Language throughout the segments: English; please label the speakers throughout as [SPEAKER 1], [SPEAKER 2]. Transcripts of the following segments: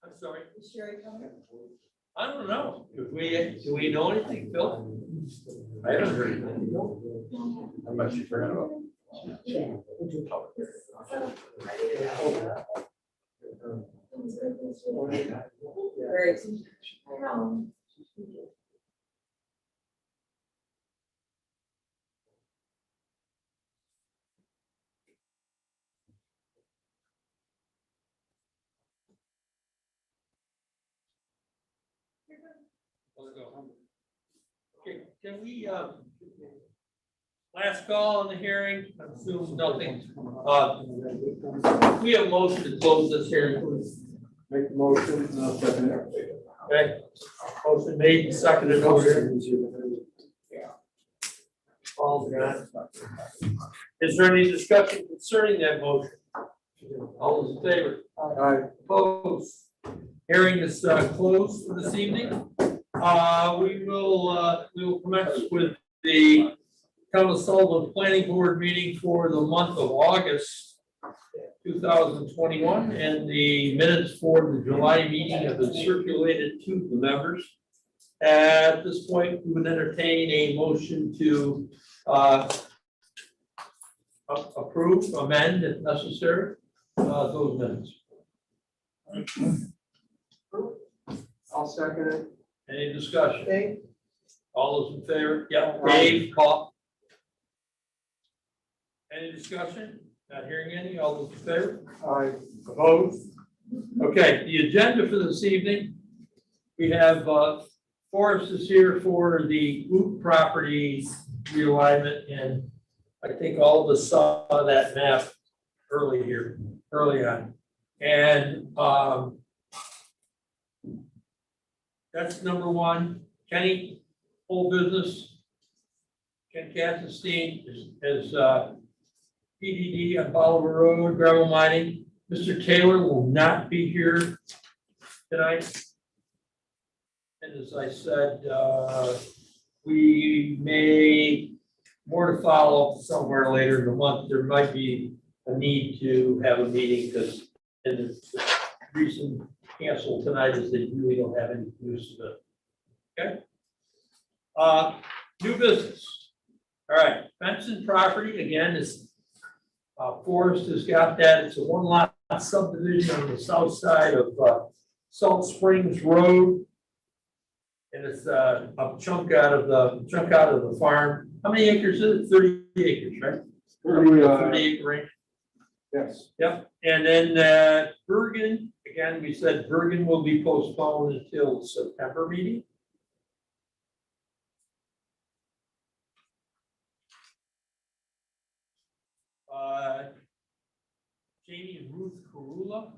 [SPEAKER 1] I'm sorry.
[SPEAKER 2] Is Sherry coming?
[SPEAKER 1] I don't know. Do we know anything, Phil? I haven't heard anything.
[SPEAKER 3] How much you forgot about?
[SPEAKER 2] Very.
[SPEAKER 1] Let's go. Okay, can we, last call on the hearing, assume nothing. We have a motion to close this hearing, please.
[SPEAKER 3] Make the motion. I'll second it.
[SPEAKER 1] Okay, motion made and seconded over here. All done. Is there any discussion concerning that motion? All those in favor?
[SPEAKER 3] Aye.
[SPEAKER 1] Opposed? Hearing is closed for this evening. We will commence with the Town of Sullivan Planning Board meeting for the month of August 2021, and the minutes for the July meeting have been circulated to the members. At this point, we would entertain a motion to approve, amend if necessary, those minutes.
[SPEAKER 3] I'll second it.
[SPEAKER 1] Any discussion?
[SPEAKER 2] Dave?
[SPEAKER 1] All those in favor? Yeah, Dave, Paul. Any discussion? Not hearing any. All those in favor?
[SPEAKER 3] Aye.
[SPEAKER 1] Opposed? Okay, the agenda for this evening, we have Forrest is here for the Oop property realignment, and I think all of us saw that map early on. And that's number one. Kenny, whole business. Ken Katzenstein is PDD on Bolivar Road, gravel mining. Mr. Taylor will not be here tonight. And as I said, we may, more to follow somewhere later in the month. There might be a need to have a meeting because and the reason canceled tonight is they really don't have any use of it. Okay. New business. All right, Benson property again is Forrest has got that. It's a one lot subdivision on the south side of Salt Springs Road. And it's a chunk out of the farm. How many acres is it? 30 acres, right? 30 acre range.
[SPEAKER 3] Yes.
[SPEAKER 1] Yep, and then Bergen, again, we said Bergen will be postponed until September meeting. Jamie and Ruth Karula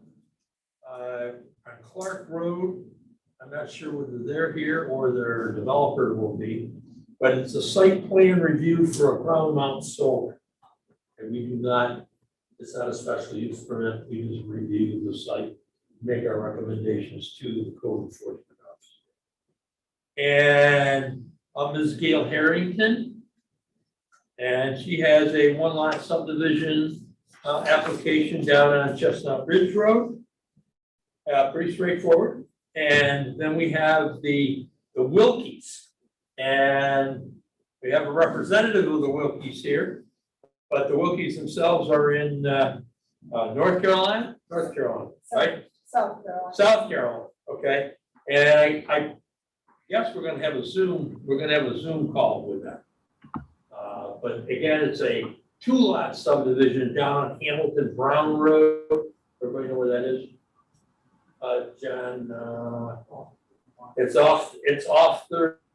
[SPEAKER 1] on Clark Road. I'm not sure whether they're here or their developer will be, but it's a site plan review for a ground mount solar. And we do not, it's not a special use permit, we just review the site, make our recommendations to the code enforcement officer. And Ms. Gail Harrington, and she has a one lot subdivision application down on Chestnut Ridge Road. Pretty straightforward. And then we have the Wilkies, and we have a representative of the Wilkies here, but the Wilkies themselves are in North Carolina, right?
[SPEAKER 2] South Carolina.
[SPEAKER 1] South Carolina, okay. And I guess we're gonna have a Zoom call with them. But again, it's a 2-lot subdivision down on Hamilton Brown Road. Everybody know where that is? John, it's off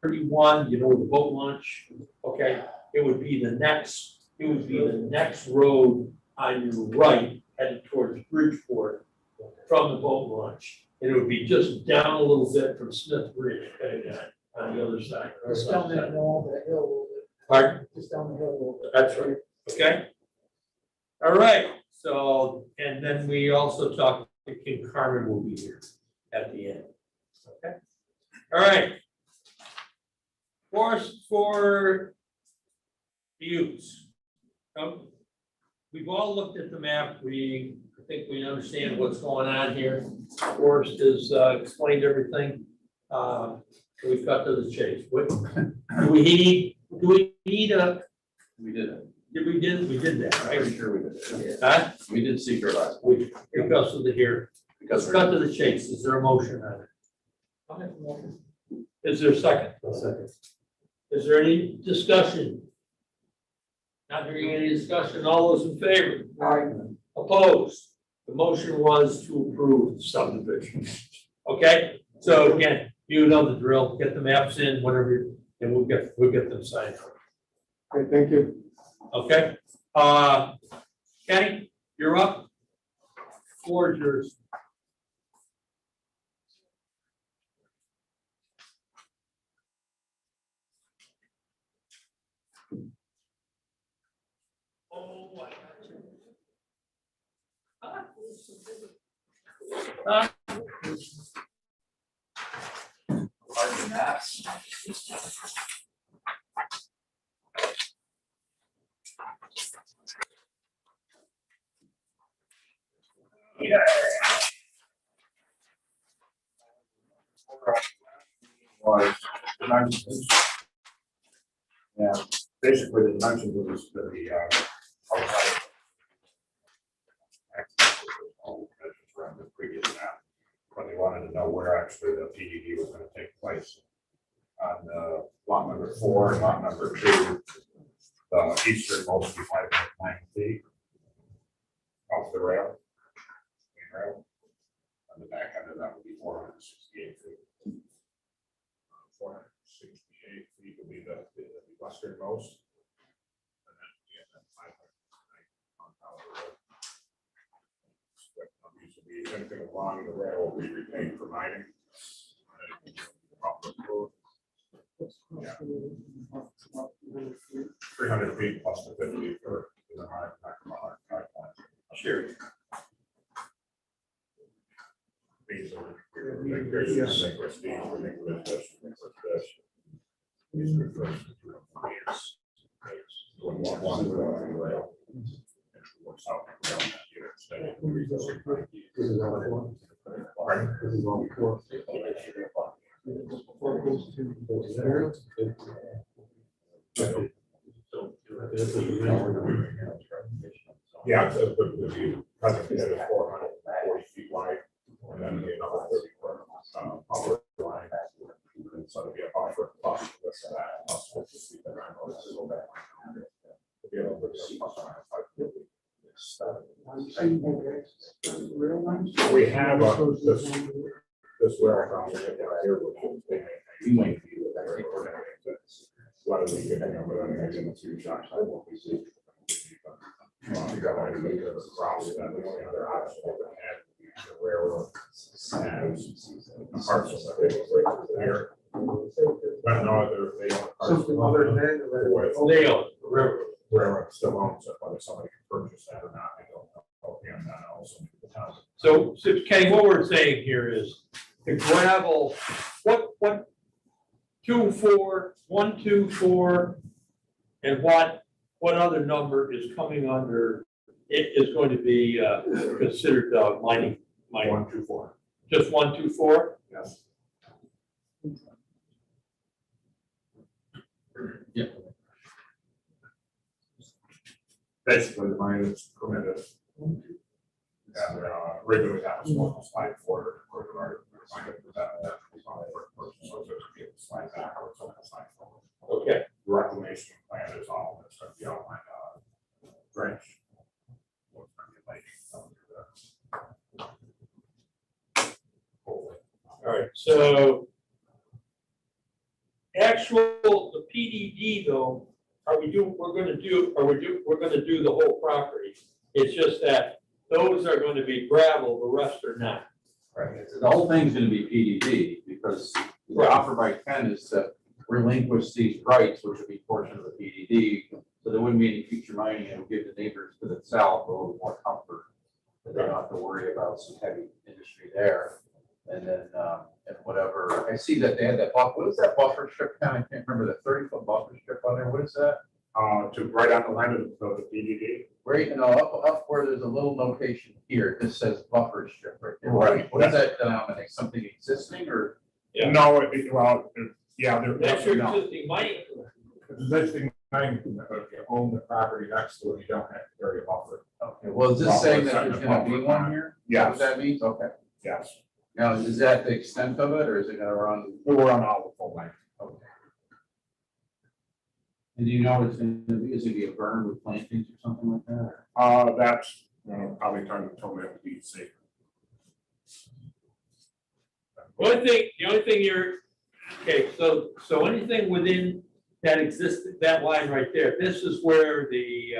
[SPEAKER 1] 31, you know, the boat launch. Okay, it would be the next road on your right headed towards Bridgeport from the boat launch. And it would be just down a little bit from Smith Bridge, on the other side.
[SPEAKER 4] Just down that hill, that hill a little bit.
[SPEAKER 1] Pardon?
[SPEAKER 4] Just down the hill a little bit.
[SPEAKER 1] That's right, okay? All right, so, and then we also talked, King Carmen will be here at the end, okay? All right. For the use. We've all looked at the map, we think we understand what's going on here. Forrest has explained everything. So we've got to the chase. What, do we need a,
[SPEAKER 5] We did it.
[SPEAKER 1] we did that,
[SPEAKER 5] I'm
[SPEAKER 1] right?
[SPEAKER 5] pretty sure we did it.
[SPEAKER 1] Huh?
[SPEAKER 5] We did secret last week
[SPEAKER 1] Because of the here.
[SPEAKER 5] because
[SPEAKER 1] Let's cut to the chase. Is there a motion on it? Is there a second?
[SPEAKER 3] Second.
[SPEAKER 1] Is there any discussion? Not hearing any discussion. All those in favor? Opposed? The motion was to approve the subdivision. Okay, so again, you know the drill. Get the maps in, whatever, and we'll get them signed.
[SPEAKER 3] Okay, thank you.
[SPEAKER 1] Okay, Kenny, you're up. Floor is yours. Oh, I got you. Yeah.
[SPEAKER 6] Was dimensions. Yeah, basically the dimensions was the outside. Access was all measures around the previous map, but they wanted to know where actually the PDD was gonna take place. On lot number 4 and lot number 2, the easternmost be 5.9 feet off the rail. Main rail. On the back end of that would be 468 feet. 468 feet would be the westernmost. And then, yeah, that's 509 on top of the road. These will be anything along the rail will be retained for mining. Yeah. 300 feet plus the 50 for the high plant.
[SPEAKER 1] Sure.
[SPEAKER 6] These are, I think we're Steve, I think we're this. These are the first two. One on the rail. Works out the rail here instead.
[SPEAKER 3] This is all one.
[SPEAKER 6] Pardon?
[SPEAKER 3] This is all four. Four goes to those there.
[SPEAKER 6] Yeah, the present pit is 440 feet wide, and then the another 30 foot upper line. So it'll be a buffer plus this and that, plus 50 feet around. It'll be a little bit of plus or minus 550. We have this warehouse here, which is big. We might be with that. What are we getting over there? Making the two shots. I won't be seeing. You got to look at the cross, and the only other option that we had, the railroad has parcels that they were there. But no other, they don't.
[SPEAKER 3] Something other than the railroad.
[SPEAKER 1] They own the river.
[SPEAKER 6] Railroad still owns it, whether somebody can purchase that or not, I don't know. And that also the town.
[SPEAKER 1] So Kenny, what we're saying here is the gravel, what 2, 4, 1, 2, 4, and what other number is coming under, it is going to be considered mining.
[SPEAKER 6] 1, 2, 4.
[SPEAKER 1] Just 1, 2, 4?
[SPEAKER 6] Yes.
[SPEAKER 5] Yeah.
[SPEAKER 6] Basically, the mine is permitted. And regularly that was one slide forward, or the right, that was on the first person, so there's a slide backwards on the slide forward.
[SPEAKER 1] Okay.
[SPEAKER 6] Reclamation plan is all that's going to be outlined, branch. What's going to be like,
[SPEAKER 1] All right, so the PDD though, we're gonna do the whole property. It's just that those are going to be gravel, the rest are not.
[SPEAKER 5] Right. The whole thing's gonna be PDD because the offer by Ken is to relinquish these rights, which would be portion of the PDD. So there wouldn't be any future mining. It would give the neighbors to the south a little more comfort. That they don't have to worry about some heavy industry there. And then, and whatever, I see that they had that buffer, what is that buffer strip kind? I can't remember, the 30-foot buffer strip on there, what is that?
[SPEAKER 6] to right on the line of the PDD.
[SPEAKER 5] Right, up where there's a little notation here, it just says buffer strip right there.
[SPEAKER 6] Right.
[SPEAKER 5] What does that denominate? Something existing or?
[SPEAKER 1] Yeah.
[SPEAKER 6] No, yeah,
[SPEAKER 1] That's your
[SPEAKER 5] No.
[SPEAKER 1] existing mining.
[SPEAKER 6] existing thing, if you own the property next to it, you don't have to carry a buffer.
[SPEAKER 5] Okay, well, is this
[SPEAKER 6] Well,
[SPEAKER 5] saying
[SPEAKER 6] it's
[SPEAKER 5] that there's gonna be one here? Is that what that means? Okay.
[SPEAKER 6] Yes,
[SPEAKER 5] Now, is that the extent of it, or is it gonna run?
[SPEAKER 6] we're on all the full length.
[SPEAKER 5] Okay. And do you know it's gonna be, is it gonna be a burn with plantings or something like that?
[SPEAKER 6] That's, probably turn the total into BC.
[SPEAKER 1] The only thing you're, okay, so anything within that existing, that line right there, this is where the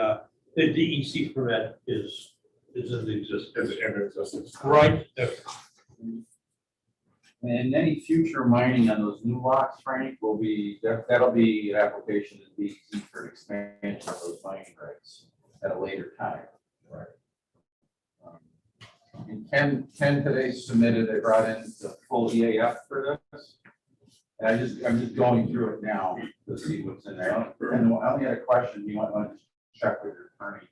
[SPEAKER 1] DEC permit is in existence.
[SPEAKER 6] Is in existence.
[SPEAKER 1] Right there.
[SPEAKER 5] And any future mining on those new lots, Frank, will be, that'll be an application to DEC for expansion of those mining rights at a later time.
[SPEAKER 6] Right.
[SPEAKER 5] And Ken today submitted, they brought in the full EAF for this. And I'm just going through it now to see what's in there. And I only had a question, you might want to check with your attorney.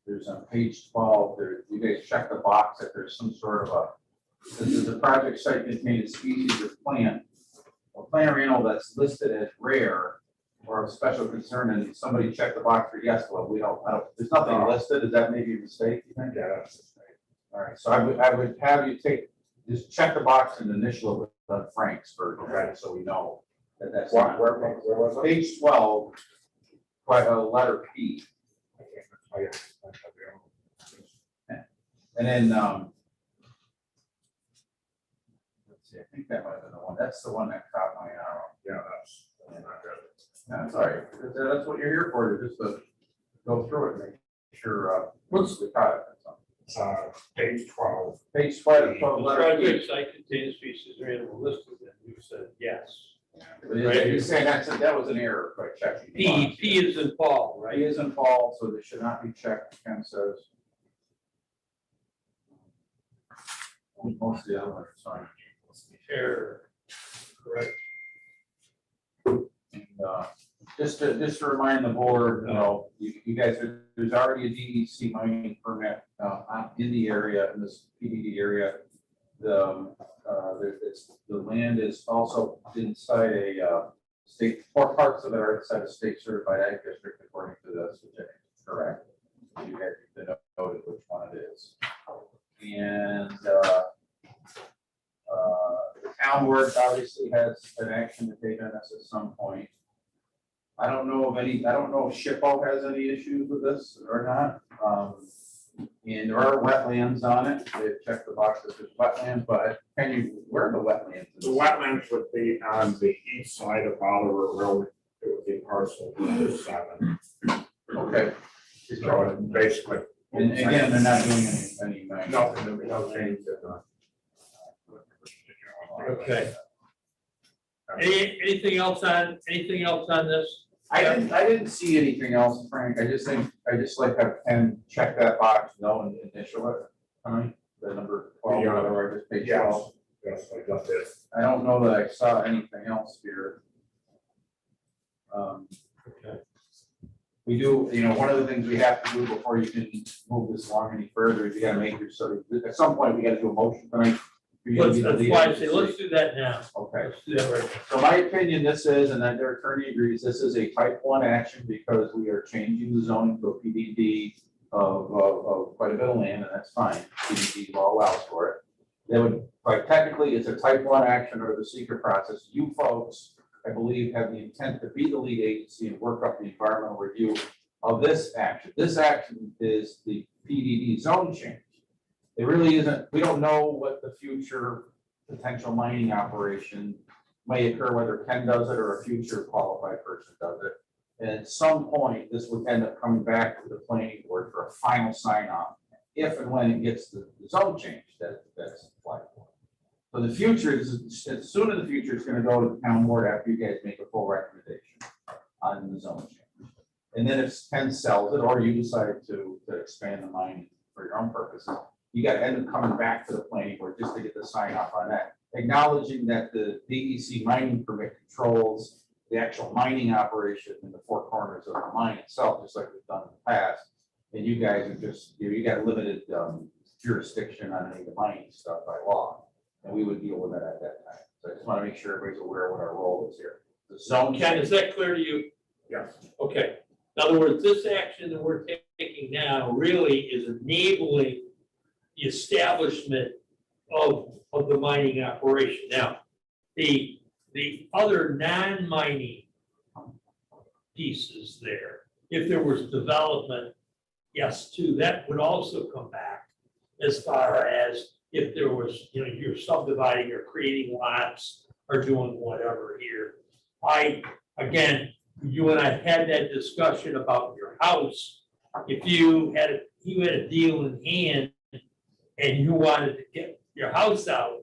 [SPEAKER 5] There's on page 12, there, you guys check the box that there's some sort of this is a project site containing species of plant. A plant or animal that's listed as rare or of special concern, and somebody checked the box for yes, well, there's nothing listed, is that maybe a mistake, you think?
[SPEAKER 6] Yeah, that's the thing.
[SPEAKER 5] All right, so I would have you just check the box and initial it with Frank's version, right, so we know that that's not.
[SPEAKER 6] Where was it?
[SPEAKER 5] Page 12, quite a letter P,
[SPEAKER 6] Oh, yeah.
[SPEAKER 5] and then, let's see, I think that might have been the one, that's the one that caught my arrow.
[SPEAKER 6] Yeah, that's not good.
[SPEAKER 5] That's all right, that's what you're here for, to just go through it, and make sure, what's the caught it.
[SPEAKER 6] Page 12.
[SPEAKER 5] Page 12,
[SPEAKER 1] The
[SPEAKER 5] letter P.
[SPEAKER 1] project site contains species or animal listed, and you said yes.
[SPEAKER 5] He's saying that was an error, by checking.
[SPEAKER 1] P is in Paul, right?
[SPEAKER 5] He is in fall, so they should not be checked, Ken says. Most of the other ones are fine.
[SPEAKER 1] Error. Correct.
[SPEAKER 5] And, just to remind the board, you guys, there's already a DEC mining permit in the area, in this PDD area. The land is also inside a state, 4 parts of it are inside a state certified ag district according to this, which I think is correct. You guys need to know which one it is. And the town board obviously has an action to take on this at some point. I don't know if SHPO has any issues with this or not. And there are wetlands on it. They've checked the box that there's wetlands, but where are the wetlands?
[SPEAKER 6] The wetlands would be on the east side of Oliver Road. It would be parcel 7.
[SPEAKER 5] Okay.
[SPEAKER 6] So basically.
[SPEAKER 5] And again, they're not doing any.
[SPEAKER 6] No, there'll be no change in the.
[SPEAKER 1] Okay. Anything else on this?
[SPEAKER 5] I didn't see anything else, Frank. I just like have Ken check that box, and initial it. The number 12,
[SPEAKER 6] Yeah.
[SPEAKER 5] or just page 12.
[SPEAKER 6] Yes, I got this.
[SPEAKER 5] I don't know that I saw anything else here.
[SPEAKER 1] Okay.
[SPEAKER 5] We do, one of the things we have to do before you can move this along any further is you gotta make your sort of, at some point, we gotta do a motion tonight.
[SPEAKER 1] That's why I say, let's do that now.
[SPEAKER 5] Okay.
[SPEAKER 1] Let's do that right now.
[SPEAKER 5] So my opinion, this is, and that their attorney agrees, this is a type 1 action because we are changing the zoning to a PDD of quite a bit of land, and that's fine. PDD law allows for it. They would, like, technically, it's a type 1 action or the secret process. You folks, I believe, have the intent to be the lead agency and work up the environmental review of this action. This action is the PDD zone change. It really isn't, we don't know what the future potential mining operation may occur, whether Ken does it or a future qualified person does it. And at some point, this would end up coming back to the planning board for a final sign off, if and when it gets the zone change that's applied for. So the future is, as soon as the future is going to go to the town board after you guys make a full recommendation on the zone change. And then if Ken sells it, or you decide to expand the mining for your own purposes, you got to end up coming back to the planning board just to get the sign off on that. Acknowledging that the DEC mining permit controls the actual mining operation in the 4 corners of the mine itself, just like we've done in the past. And you guys are just, you got limited jurisdiction on any of the mining stuff by law. And we would deal with that at that time. So I just want to make sure everybody's aware of what our role is here. The zone.
[SPEAKER 1] Ken, is that clear to you?
[SPEAKER 6] Yes.
[SPEAKER 1] Okay. In other words, this action that we're taking now really is enabling the establishment of the mining operation. Now, the other non-mining pieces there, if there was development, yes, too, that would also come back as far as if there was, you're subdividing or creating lots or doing whatever here. Again, you and I had that discussion about your house. If you had a deal in hand and you wanted to get your house out,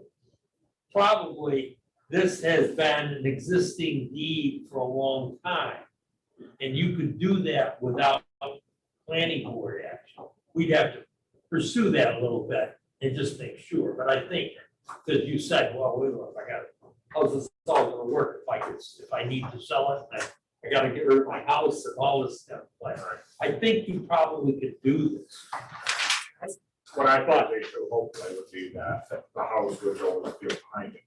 [SPEAKER 1] probably this has been an existing deed for a long time. And you could do that without planning board action. We'd have to pursue that a little bit and just make sure. But I think, because you said, well, wait a minute, how's this all gonna work if I need to sell it? I gotta get rid of my house and all this stuff. Like, I think you probably could do this.
[SPEAKER 6] What I thought they should hopefully would be that the house would always be behind it.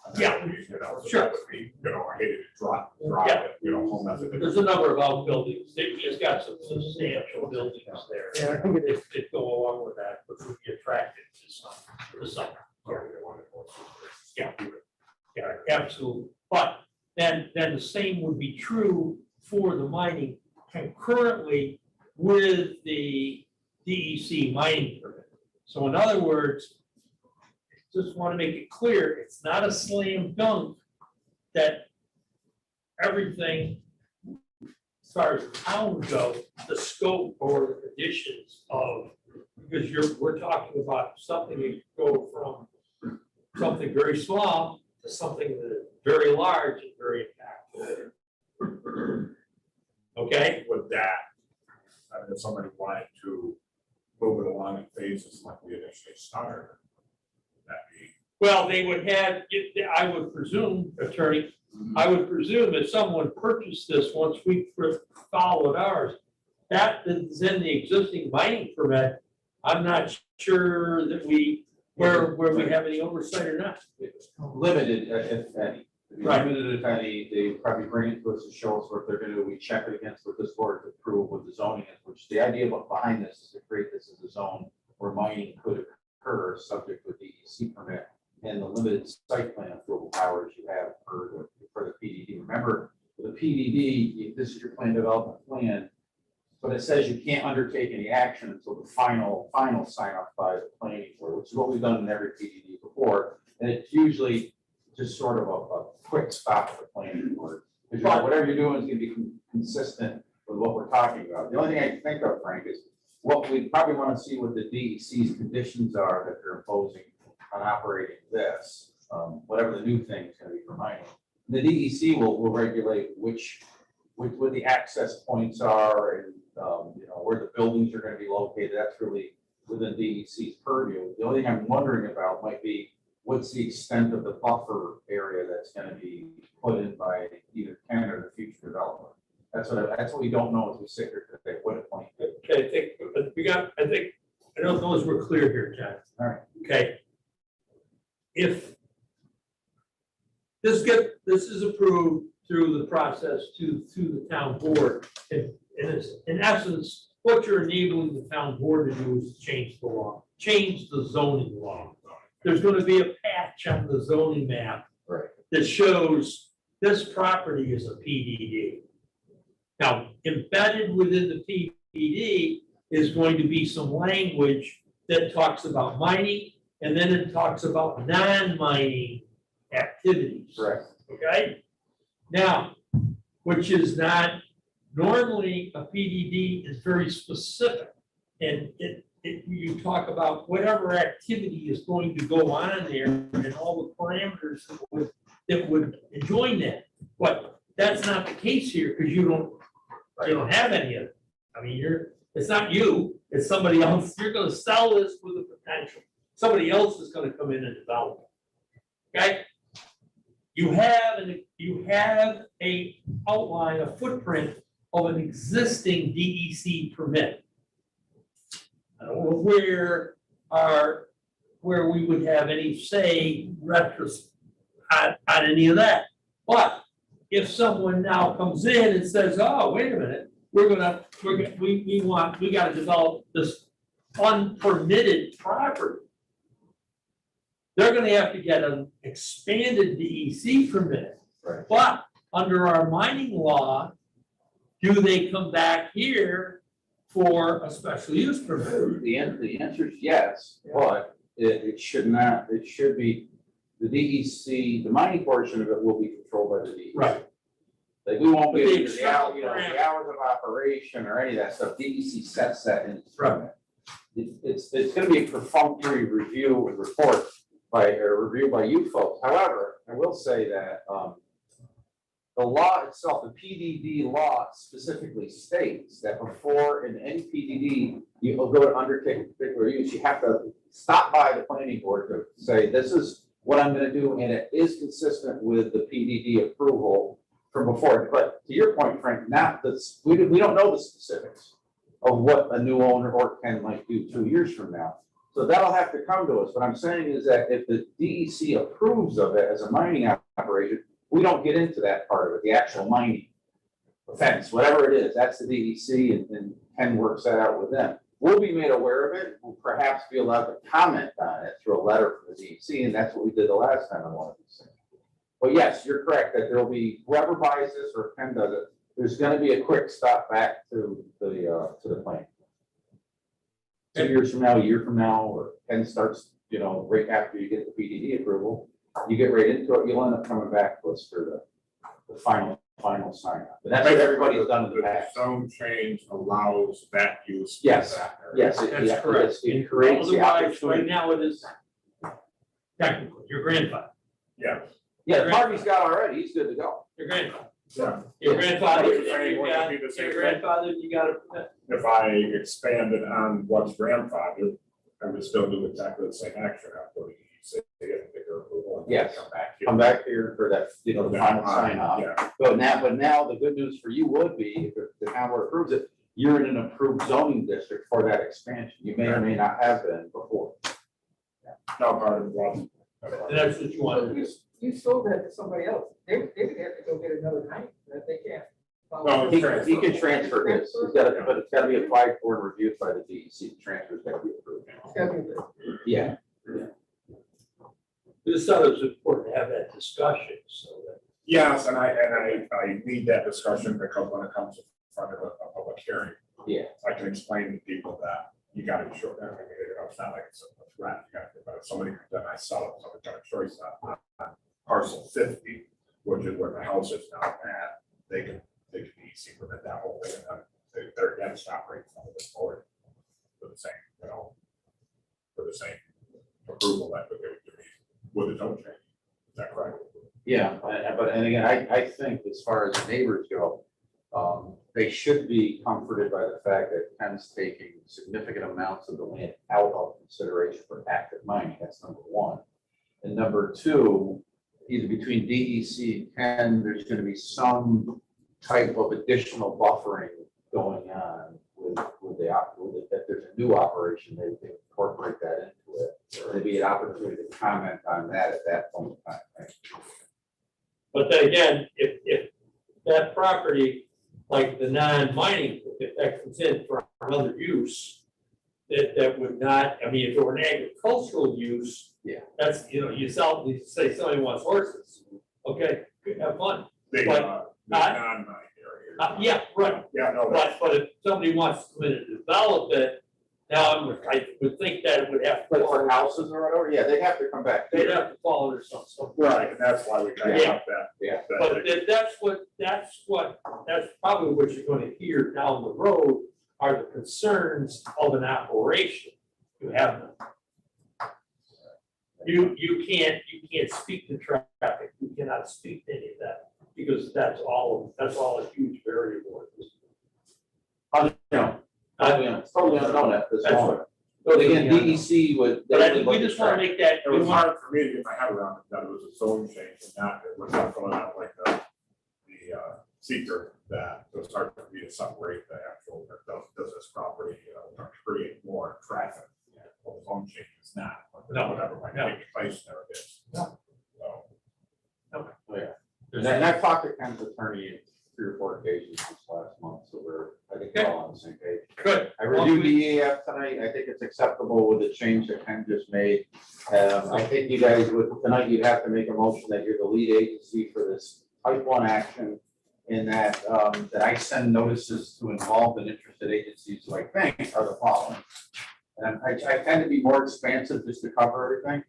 [SPEAKER 6] And that
[SPEAKER 1] Yeah.
[SPEAKER 6] would be, so
[SPEAKER 1] Sure.
[SPEAKER 6] that would be, I hated to drop
[SPEAKER 1] Yeah.
[SPEAKER 6] it, home method.
[SPEAKER 1] There's a number of outbuildings. He's got some substantial buildings there.
[SPEAKER 3] Yeah, I think it is.
[SPEAKER 1] If go along with that, which would be attractive to some. Yeah. Yeah, absolutely. But then the same would be true for the mining concurrently with the DEC mining permit. So in other words, just want to make it clear, it's not a slam dunk that everything, as far as town go, the scope or the conditions of, because we're talking about something that could go from something very small to something that is very large and very impactful. Okay?
[SPEAKER 6] With that, if somebody wanted to move it along in phases like we initially started, that'd be.
[SPEAKER 1] Well, they would have, I would presume, attorney, I would presume if someone purchased this, once we followed ours, that is in the existing mining permit. I'm not sure that where we have any oversight or not.
[SPEAKER 5] Limited, if any.
[SPEAKER 1] Right.
[SPEAKER 5] Limited, if any, they probably bring it to us to show us what they're gonna do. We check it against what this board approved with the zoning, which the idea behind this is to create this as a zone where mining could occur, subject to DEC permit and the limited site plan approval powers you have for the PDD. Remember, with the PDD, this is your plan development plan, but it says you can't undertake any action until the final sign off by the planning board, which is what we've done in every PDD before. And it's usually just sort of a quick stop at the planning board. Because whatever you're doing is gonna be consistent with what we're talking about. The only thing I can think of, Frank, is what we probably want to see what the DEC's conditions are that they're imposing on operating this, whatever the new thing is gonna be for mining. The DEC will regulate what the access points are and, where the buildings are gonna be located. That's really within DEC's purview. The only thing I'm wondering about might be what's the extent of the buffer area that's gonna be put in by either Ken or the future developer. That's what we don't know as we sit here today, what it might be.
[SPEAKER 1] Okay, I know those were clear here, John.
[SPEAKER 5] All right.
[SPEAKER 1] Okay. If this is approved through the process to the town board, and it's, in essence, what you're enabling the town board to do is change the law, change the zoning law. There's going to be a patch on the zoning map that shows this property is a PDD. Now, embedded within the PDD is going to be some language that talks about mining, and then it talks about non-mining activities.
[SPEAKER 5] Correct.
[SPEAKER 1] Okay? Now, which is not, normally a PDD is very specific. And you talk about whatever activity is going to go on there and all the parameters that would join that. But that's not the case here because you don't have any of it. I mean, it's not you, it's somebody else. You're gonna sell this with the potential. Somebody else is gonna come in and develop it. Okay? You have a outline, a footprint of an existing DEC permit. I don't know where we would have any say on any of that. But if someone now comes in and says, oh, wait a minute, we gotta develop this unpermitted property. They're gonna have to get an expanded DEC permit.
[SPEAKER 5] Right.
[SPEAKER 1] But under our mining law, do they come back here for a special use permit?
[SPEAKER 5] The answer is yes, but it should not, it should be, the DEC, the mining portion of it will be controlled by the DEC.
[SPEAKER 1] Right.
[SPEAKER 5] Like, we won't
[SPEAKER 1] But
[SPEAKER 5] be
[SPEAKER 1] the
[SPEAKER 5] into the hour,
[SPEAKER 1] external
[SPEAKER 5] the hours of operation or any of that stuff, DEC sets that in. its permit. It's gonna be a perfunctory review and report review by you folks. However, I will say that, the law itself, the PDD law specifically states that before in any PDD, you will go to undertake a particular use, you have to stop by the planning board to say, this is what I'm gonna do, and it is consistent with the PDD approval from before. But to your point, Frank, not this, we don't know the specifics of what a new owner or Ken might do 2 years from now. So that'll have to come to us. What I'm saying is that if the DEC approves of it as a mining operation, we don't get into that part of it, the actual mining offense, whatever it is, that's the DEC, and Ken works that out with them. We'll be made aware of it, we'll perhaps be allowed to comment on it through a letter from the DEC, and that's what we did the last time on one of these things. But yes, you're correct, that there'll be, whoever buys this or Ken does it, there's gonna be a quick stop back to the plant. 2 years from now, a year from now, or Ken starts, right after you get the PDD approval, you get right into it, you'll end up coming back to us for the final sign up. But that's what everybody's done in the past.
[SPEAKER 6] Zone change allows that use.
[SPEAKER 5] Yes, yes,
[SPEAKER 1] That's correct.
[SPEAKER 5] it creates the
[SPEAKER 1] Otherwise, right
[SPEAKER 5] opportunity.
[SPEAKER 1] now it is technically your grandfather.
[SPEAKER 6] Yeah.
[SPEAKER 5] Yeah, the party's got already, he's good to go.
[SPEAKER 1] Your grandfather.
[SPEAKER 6] Yeah.
[SPEAKER 1] Your grandfather,
[SPEAKER 6] Would it be the same
[SPEAKER 1] your
[SPEAKER 6] thing?
[SPEAKER 1] grandfather, you got a permit.
[SPEAKER 6] If I expanded on what's grandfathered, I would still do exactly the same action after the say they get a bigger approval. and then
[SPEAKER 5] Yes.
[SPEAKER 6] Come back. here.
[SPEAKER 5] Come back here for that, the final sign off.
[SPEAKER 6] Yeah,
[SPEAKER 5] But now the good news for you would be, if the town board approves it, you're in an approved zoning district for that expansion. You may or may not have been before.
[SPEAKER 6] not part of what.
[SPEAKER 1] And that's what you want to do.
[SPEAKER 4] You sold that to somebody else. They would have to go get another night, that they can't.
[SPEAKER 6] No,
[SPEAKER 5] He can transfer his, but it's gotta be applied for and reviewed by the DEC. The transfer's gotta be approved.
[SPEAKER 4] It's gotta be the-
[SPEAKER 5] Yeah.
[SPEAKER 1] This thought it was important to have that discussion, so that.
[SPEAKER 6] Yes, and I need that discussion because when it comes in front of a public hearing,
[SPEAKER 5] Yeah.
[SPEAKER 6] I can explain to people that you gotta be sure that, I mean, it's not like it's a threat, you gotta, but if somebody comes in, I sell it, somebody's got a choice on parcel 50, which is where the house is now at, they can easily permit that whole thing, and then they're against operating from the board for the same, for the same approval that they would give me with its own change. Is that correct?
[SPEAKER 5] Yeah, and again, I think as far as neighbors go, they should be comforted by the fact that Ken's taking significant amounts of the land out of consideration for active mining. That's number one. And number two, either between DEC and Ken, there's gonna be some type of additional buffering going on if there's a new operation, they incorporate that into it. There'd be an opportunity to comment on that at that point in time, right?
[SPEAKER 1] But then again, if that property, like the non-mining, if that comes in for another use, that would not, I mean, if it were an agricultural use.
[SPEAKER 5] Yeah.
[SPEAKER 1] That's, you say somebody wants horses, okay, good, have fun.
[SPEAKER 6] The
[SPEAKER 1] But,
[SPEAKER 6] non-mine area.
[SPEAKER 1] Yeah, right,
[SPEAKER 6] Yeah, no,
[SPEAKER 1] but if somebody wants to come in and develop it, now I would think that it would have to.
[SPEAKER 5] Like for houses or whatever, yeah, they'd have to come back.
[SPEAKER 1] They'd have to fall under something.
[SPEAKER 6] right, and that's why we kind of
[SPEAKER 1] Yeah.
[SPEAKER 6] have that.
[SPEAKER 5] Yeah.
[SPEAKER 1] But that's probably what you're gonna hear down the road are the concerns of an operation. You have them. You can't speak to traffic, you cannot speak to any of that, because that's all a huge variable.
[SPEAKER 5] It's totally unknown at this
[SPEAKER 1] That's
[SPEAKER 5] moment. But again, DEC would.
[SPEAKER 1] But we just wanna make that,
[SPEAKER 6] It was hard for me to get my head around it, that it was a zone change and not, it was not going out like the seeker that it's hard for me to separate the actual, does this property, create more traffic? Well, the zone change is not, but
[SPEAKER 1] No,
[SPEAKER 6] whatever might
[SPEAKER 1] no.
[SPEAKER 6] take place there it is.
[SPEAKER 1] No.
[SPEAKER 6] So,
[SPEAKER 5] And I've talked to Ken's attorney 3 or 4 occasions this last month, so I think we're all on the same page.
[SPEAKER 1] Good.
[SPEAKER 5] I reviewed the EAF tonight. I think it's acceptable with the change that Ken just made. I think you guys would, tonight you'd have to make a motion that you're the lead agency for this type 1 action, in that, that I send notices to involved and interested agencies who I think are the following. And I tend to be more expansive just to cover everything.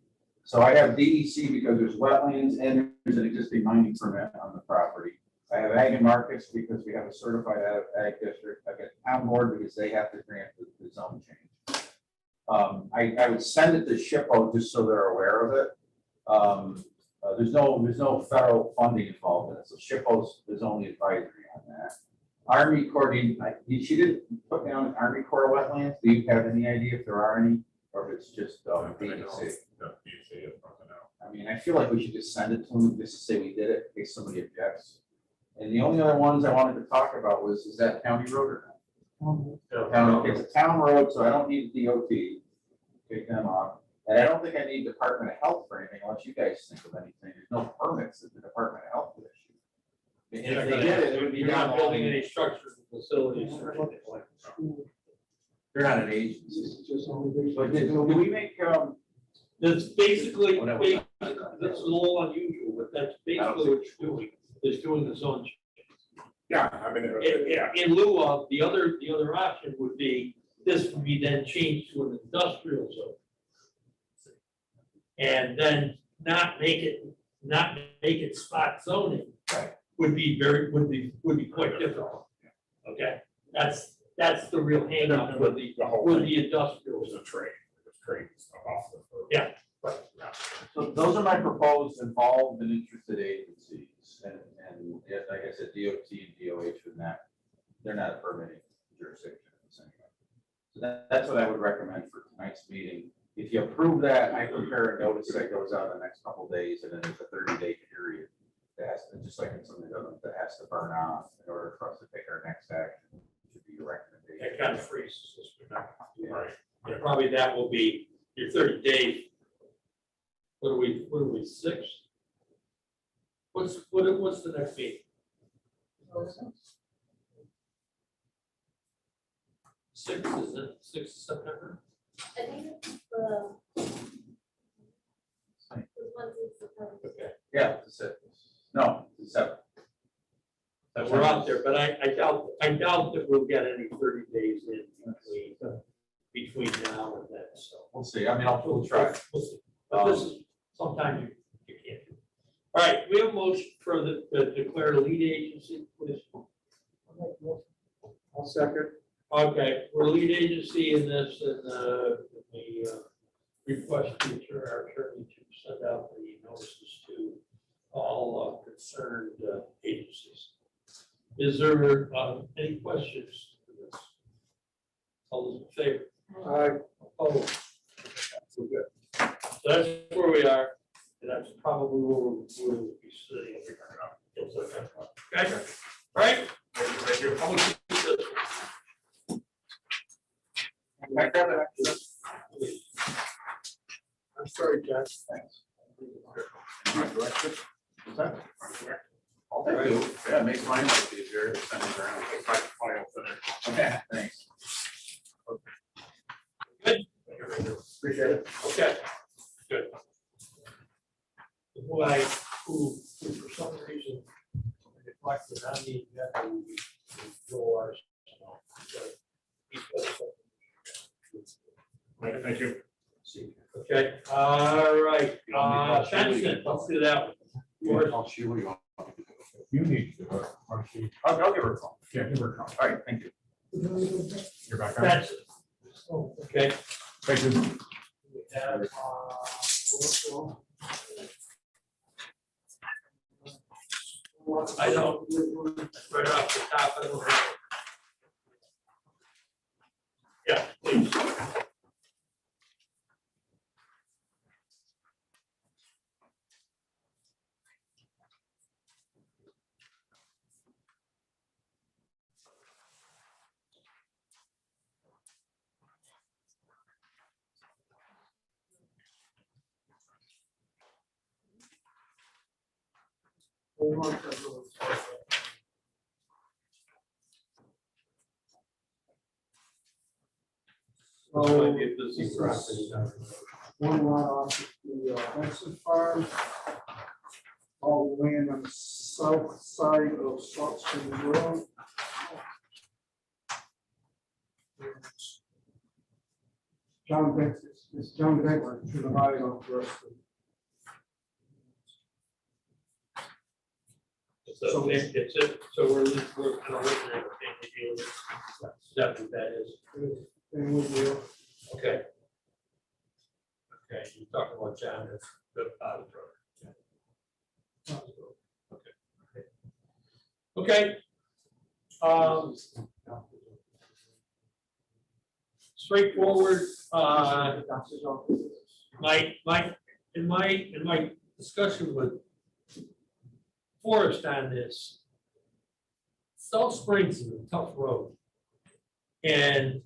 [SPEAKER 5] So I have DEC because there's wetlands and there's an existing mining permit on the property. I have ag and markets because we have a certified ag district. I get town board because they have to grant the zone change. I would send it to SHPO just so they're aware of it. There's no federal funding involved in it, so SHPO's is only advisory on that. Army Corps, she didn't put me on Army Corps wetlands. Do you have any idea if there are any, or if it's just DEC?
[SPEAKER 6] DEC is something else.
[SPEAKER 5] I mean, I feel like we should just send it to them, just to say we did it, in case somebody objects. And the only other ones I wanted to talk about is that county road or not? County, it's a town road, so I don't need DOT, take them off. And I don't think I need Department of Health for anything, unless you guys think of anything. There's no permits that the Department of Health would issue. If they did it, it would be
[SPEAKER 1] You're
[SPEAKER 5] down
[SPEAKER 1] not
[SPEAKER 5] the
[SPEAKER 1] building
[SPEAKER 5] line.
[SPEAKER 1] any structures or facilities or anything like that.
[SPEAKER 5] They're not an agency. But do we make,
[SPEAKER 1] That's basically,
[SPEAKER 5] Whatever.
[SPEAKER 1] this is a little unusual, but that's basically what you're doing, is doing the zone change.
[SPEAKER 6] Yeah, I mean, yeah.
[SPEAKER 1] In lieu of, the other option would be, this would be then changed to an industrial zone. And then not make it spot zoning.
[SPEAKER 5] Right.
[SPEAKER 1] Would be quite difficult. Okay, that's the real hang up with the
[SPEAKER 6] The whole thing
[SPEAKER 1] industrial.
[SPEAKER 6] was a trade, just trading stuff off the.
[SPEAKER 1] Yeah.
[SPEAKER 5] so those are my proposed involved and interested agencies. And yeah, like I said, DOT and DOH would not, they're not a permitting jurisdiction. So that's what I would recommend for tonight's meeting. If you approve that, I prepare a notice that goes out in the next couple of days, and then there's a 30-day period that has to, just like in some of the others, that has to burn off in order for us to take our next action. Should be your recommendation.
[SPEAKER 1] That kind of freezes this.
[SPEAKER 5] Yeah.
[SPEAKER 6] Right.
[SPEAKER 1] And probably that will be your 30 days. What are we, 6? What's the next meeting? 6, is it 6 September?
[SPEAKER 2] I think it's the.
[SPEAKER 1] Okay.
[SPEAKER 5] Yeah, it's a, no, it's a.
[SPEAKER 1] We're out there, but I doubt that we'll get any 30 days in between now and then, so.
[SPEAKER 5] We'll see. I mean, we'll try.
[SPEAKER 1] We'll see. But this is, sometimes you can't do. All right, we have a motion for the declare lead agency, please.
[SPEAKER 3] I'll second.
[SPEAKER 1] Okay, we're lead agency in this, and the request to our attorney to send out the notices to all concerned agencies. Is there any questions to this? All those in favor? Opposed? We're good. So that's where we are, and that's probably where we'll be sitting. Okay, all right?
[SPEAKER 6] Thank you.
[SPEAKER 1] I'm gonna keep this.
[SPEAKER 3] I'm sorry, Josh.
[SPEAKER 5] Thanks. What's that? I'll take it. Yeah, it makes mine life easier. to send it around. Okay, thanks.
[SPEAKER 1] Good?
[SPEAKER 3] Appreciate it.
[SPEAKER 1] Okay, good. Who for some reason neglected on the agenda, we go ours.
[SPEAKER 6] Thank you.
[SPEAKER 1] Okay, all right, Benson, let's do that one. Yours.
[SPEAKER 5] I'll shoot you.
[SPEAKER 6] You need to,
[SPEAKER 5] I'll give her a call.
[SPEAKER 6] yeah, give her a call.
[SPEAKER 5] All right, thank you.
[SPEAKER 6] You're back on.
[SPEAKER 1] Benson. Okay.
[SPEAKER 6] Thank you.
[SPEAKER 1] We have, I don't, right off the top, I don't have. Yeah, please. Might be a busy property.
[SPEAKER 3] One lot off the Benson Farm. All the land on the south side of Salt Spring Road. John Benson, it's John Benson to the right of the rest of.
[SPEAKER 1] So so we're kind of looking at a family deal. Is that what that is?
[SPEAKER 3] And we'll do.
[SPEAKER 1] Okay. Okay, you're talking about John, that's the bottom road. Okay. Straightforward, in my discussion with Forrest on this, Salt Springs is a tough road. And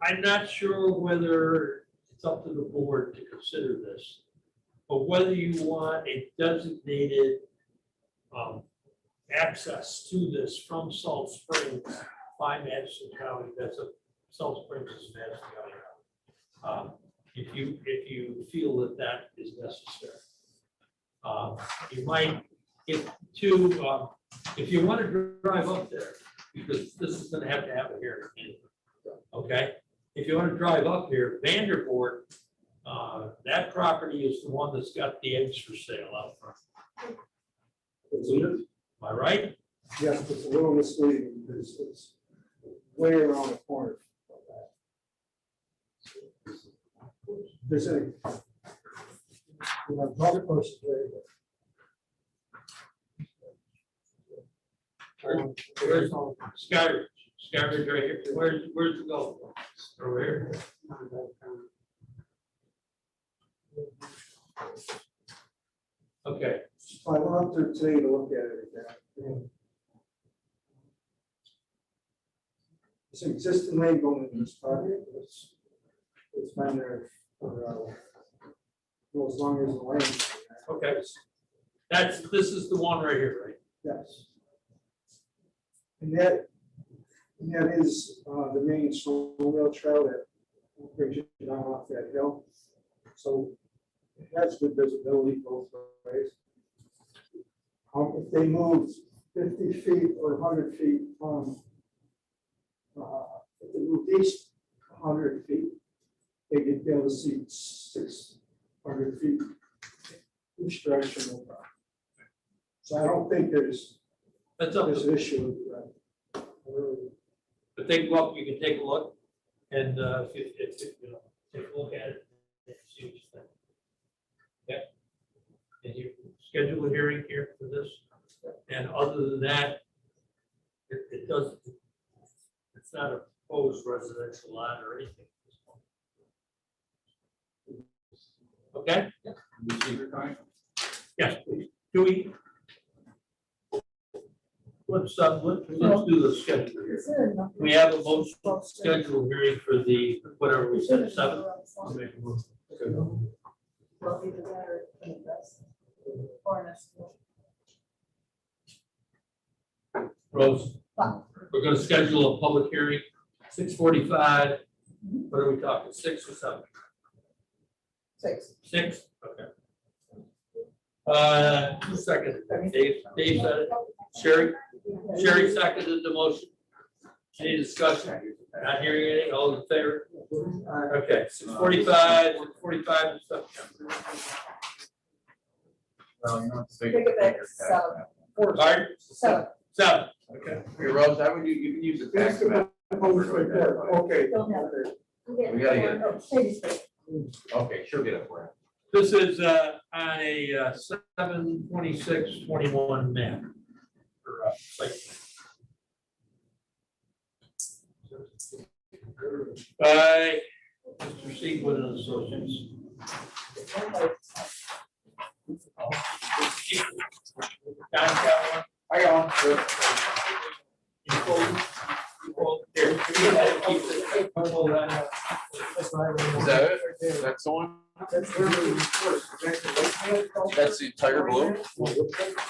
[SPEAKER 1] I'm not sure whether it's up to the board to consider this, but whether you want a designated access to this from Salt Springs by Madison County. That's a Salt Springs is Madison County. If you feel that that is necessary, you might get to if you want to drive up there, because this is going to happen here. Okay, if you want to drive up here, Vanderpoort, that property is the one that's got the eggs for sale out front. Am I right?
[SPEAKER 3] Yes, it's a little misleading because it's way around the corner. There's a. Another person there.
[SPEAKER 1] Where's Skyridge? Skyridge right here. Where's it go? Over here. Okay.
[SPEAKER 3] I went up there today to look at it again. It's an existing lane going into this project. It's been there for as long as the lane.
[SPEAKER 1] Okay. This is the one right here, right?
[SPEAKER 3] Yes. And that is the main snowmobile trail that brings you down off that hill. So it has good visibility both ways. If they move 50 feet or 100 feet from, if they move east 100 feet, they could be able to see 600 feet each direction. No problem. So I don't think there's an issue with that.
[SPEAKER 1] But take a look, you can take a look, and if you know, take a look at it and see what you think. Okay. And you schedule a hearing here for this, and other than that, it doesn't. It's not a proposed residential lot or anything. Okay. Yes, please. Do we? Let's do the schedule here. We have a motion scheduled hearing for the, whatever we said, 7.
[SPEAKER 2] Well, either that or this. Or an estimate.
[SPEAKER 1] Rose, we're gonna schedule a public hearing, 6:45. What are we talking, 6 or 7?
[SPEAKER 4] 6.
[SPEAKER 1] 6, okay. Who seconded that? Dave said it. Sherry seconded the motion. Any discussion? Not hearing anything, all in favor? Okay, 6:45 in September.
[SPEAKER 5] Well, you know,
[SPEAKER 2] Take it back to 7.
[SPEAKER 1] Pardon?
[SPEAKER 2] 7.
[SPEAKER 1] 7, okay.
[SPEAKER 5] Hey, Rose, I would, you can use the tax map.
[SPEAKER 3] Okay.
[SPEAKER 2] Don't have it.
[SPEAKER 5] We gotta get it.
[SPEAKER 2] Oh, Sadie's great.
[SPEAKER 5] Okay, she'll get it for
[SPEAKER 1] This is on a 7/26/21 map. For, site. By Mr. Seawood and Associates. John Calhoun.
[SPEAKER 5] I got one.
[SPEAKER 1] Here,
[SPEAKER 5] Is that it? That's the one?
[SPEAKER 3] That's where we first.
[SPEAKER 5] That's the entire blue? And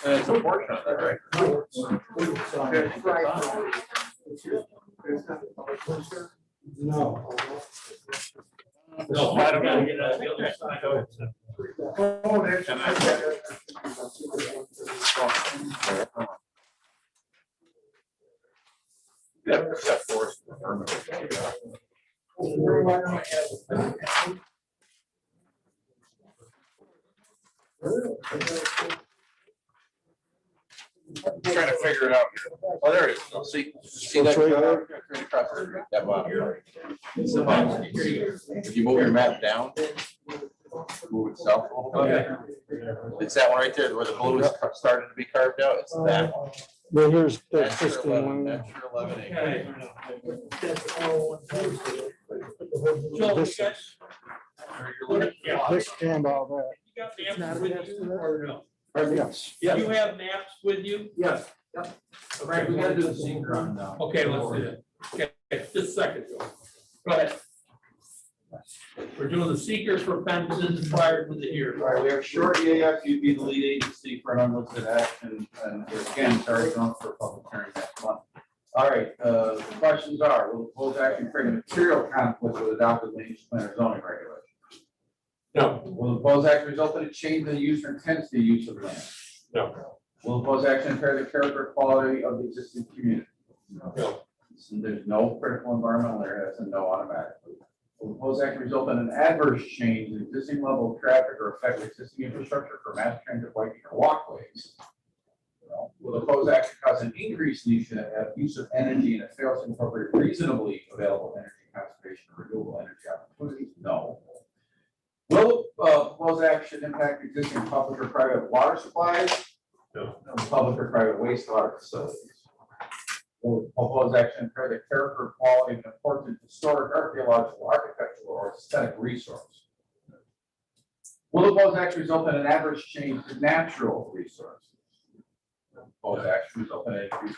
[SPEAKER 5] it's a portion of that, right?
[SPEAKER 3] No.
[SPEAKER 1] No, I don't gotta get on the other side of it.
[SPEAKER 6] Oh, there's.
[SPEAKER 5] Yeah, except for affirmative. I'm trying to figure it out here. Oh, there it is. Oh, see that? Right across there, that bottom. If you move your map down, move it south a little bit. It's that one right there where the blue is starting to be carved out. It's that one.
[SPEAKER 3] Well, here's the
[SPEAKER 5] That's your
[SPEAKER 3] existing
[SPEAKER 5] 11,
[SPEAKER 3] one.
[SPEAKER 5] that's your 11 acres.
[SPEAKER 1] Joe, you
[SPEAKER 3] This
[SPEAKER 1] got-
[SPEAKER 3] is-
[SPEAKER 1] Yeah.
[SPEAKER 3] This and all that.
[SPEAKER 1] You got maps with you or no?
[SPEAKER 3] Yes.
[SPEAKER 1] Do you have maps with you?
[SPEAKER 5] Yes. Right, we gotta do the secret on now.
[SPEAKER 1] Okay, let's do that. Okay, just a second, Joe. Go ahead. We're doing the seeker for fences prior to the hearing.
[SPEAKER 5] All right, we have short EAF, you'd be the lead agency for an unlisted action, and again, sorry, going for a public hearing next month. All right, the questions are, will the proposed action create a material conflict with adopted land use plan or zoning regulations?
[SPEAKER 1] No.
[SPEAKER 5] Will the proposed action result in a change in the use or intensity use of land?
[SPEAKER 1] No.
[SPEAKER 5] Will the proposed action impair the character or quality of the existing community?
[SPEAKER 1] No.
[SPEAKER 5] So there's no critical environmental area, that's a no automatically. Will the proposed action result in an adverse change in existing level of traffic or affect existing infrastructure for mass transit, biking, or walkways? No. Will the proposed action cause an increase in use of energy and it fails to incorporate reasonably available energy conservation or renewable energy opportunities? No. Will proposed action impact existing public or private water supplies?
[SPEAKER 1] No.
[SPEAKER 5] Public or private wastewater facilities? Will proposed action impair the character or quality of an important historic, archaeological, architectural, or aesthetic resource? Will the proposed action result in an adverse change to natural resources? Proposed action result in an increase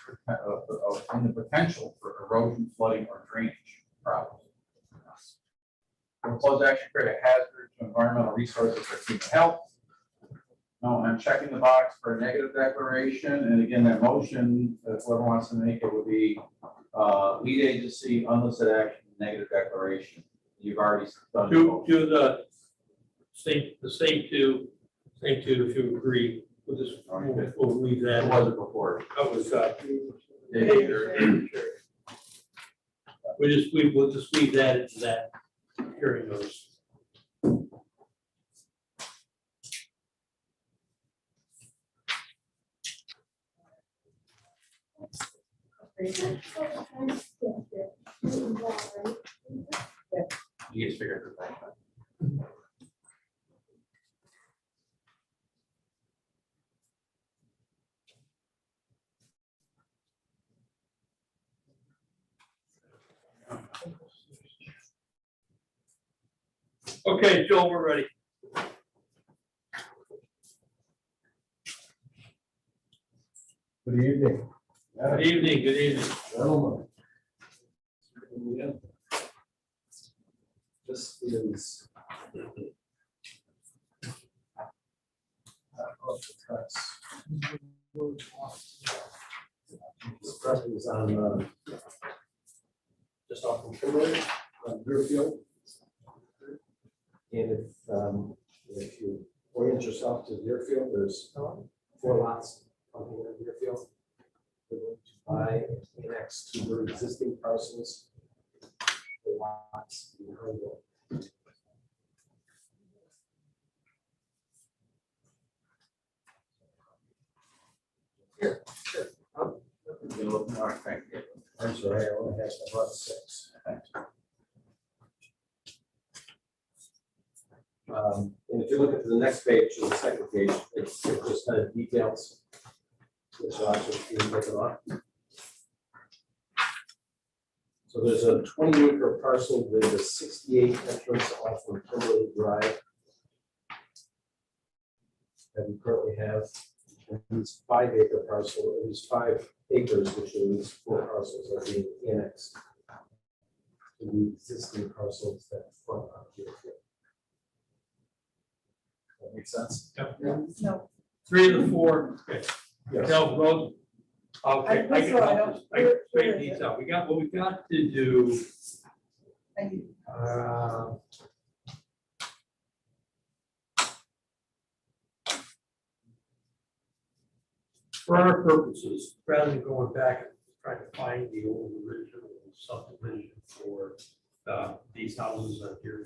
[SPEAKER 5] in the potential for erosion, flooding, or drainage problems? Proposed action create a hazard to environmental resources or human health? No, I'm checking the box for a negative declaration, and again, that motion, if whoever wants to make it would be lead agency, unlisted action, negative declaration. You've already done.
[SPEAKER 1] Do the same two, if you agree, we'll just, we'll leave
[SPEAKER 5] That
[SPEAKER 1] that.
[SPEAKER 5] wasn't before.
[SPEAKER 1] That was,
[SPEAKER 5] Yeah,
[SPEAKER 1] we'll just leave that into that hearing notice.
[SPEAKER 5] You guys figured it out.
[SPEAKER 1] Okay, Joel, we're ready.
[SPEAKER 7] Good evening.
[SPEAKER 1] Good evening, good evening.
[SPEAKER 7] Gentlemen. This is. This property is on, just off of Kimberly, on Deerfield. And if you orient yourself to Deerfield, there's 4 lots on here in Deerfield. We're going to buy and annex to their existing parcels. The lots behind them. Here, sure.
[SPEAKER 5] Thank you.
[SPEAKER 7] I'm sorry, I only have about 6. And if you look at the next page, or the second page, it's just kind of details. Which I'll actually take it off. So there's a 20-acre parcel with a 68 entrance off from Kimberly Drive. That we currently have. And these 5-acre parcel, these 5 acres, which are these 4 parcels, are being annexed to the existing parcels that front up here. That makes sense?
[SPEAKER 2] No,
[SPEAKER 1] 3 of the 4, okay.
[SPEAKER 7] Yes.
[SPEAKER 1] No, road. Okay, I
[SPEAKER 2] This
[SPEAKER 1] can
[SPEAKER 2] one, I
[SPEAKER 1] help
[SPEAKER 2] don't-
[SPEAKER 1] this. I can
[SPEAKER 2] where
[SPEAKER 1] straighten
[SPEAKER 2] is
[SPEAKER 1] these
[SPEAKER 2] it?
[SPEAKER 1] out. What we got to do,
[SPEAKER 2] I need,
[SPEAKER 1] for our purposes, rather than going back and trying to find the old original subdivision for these houses up here.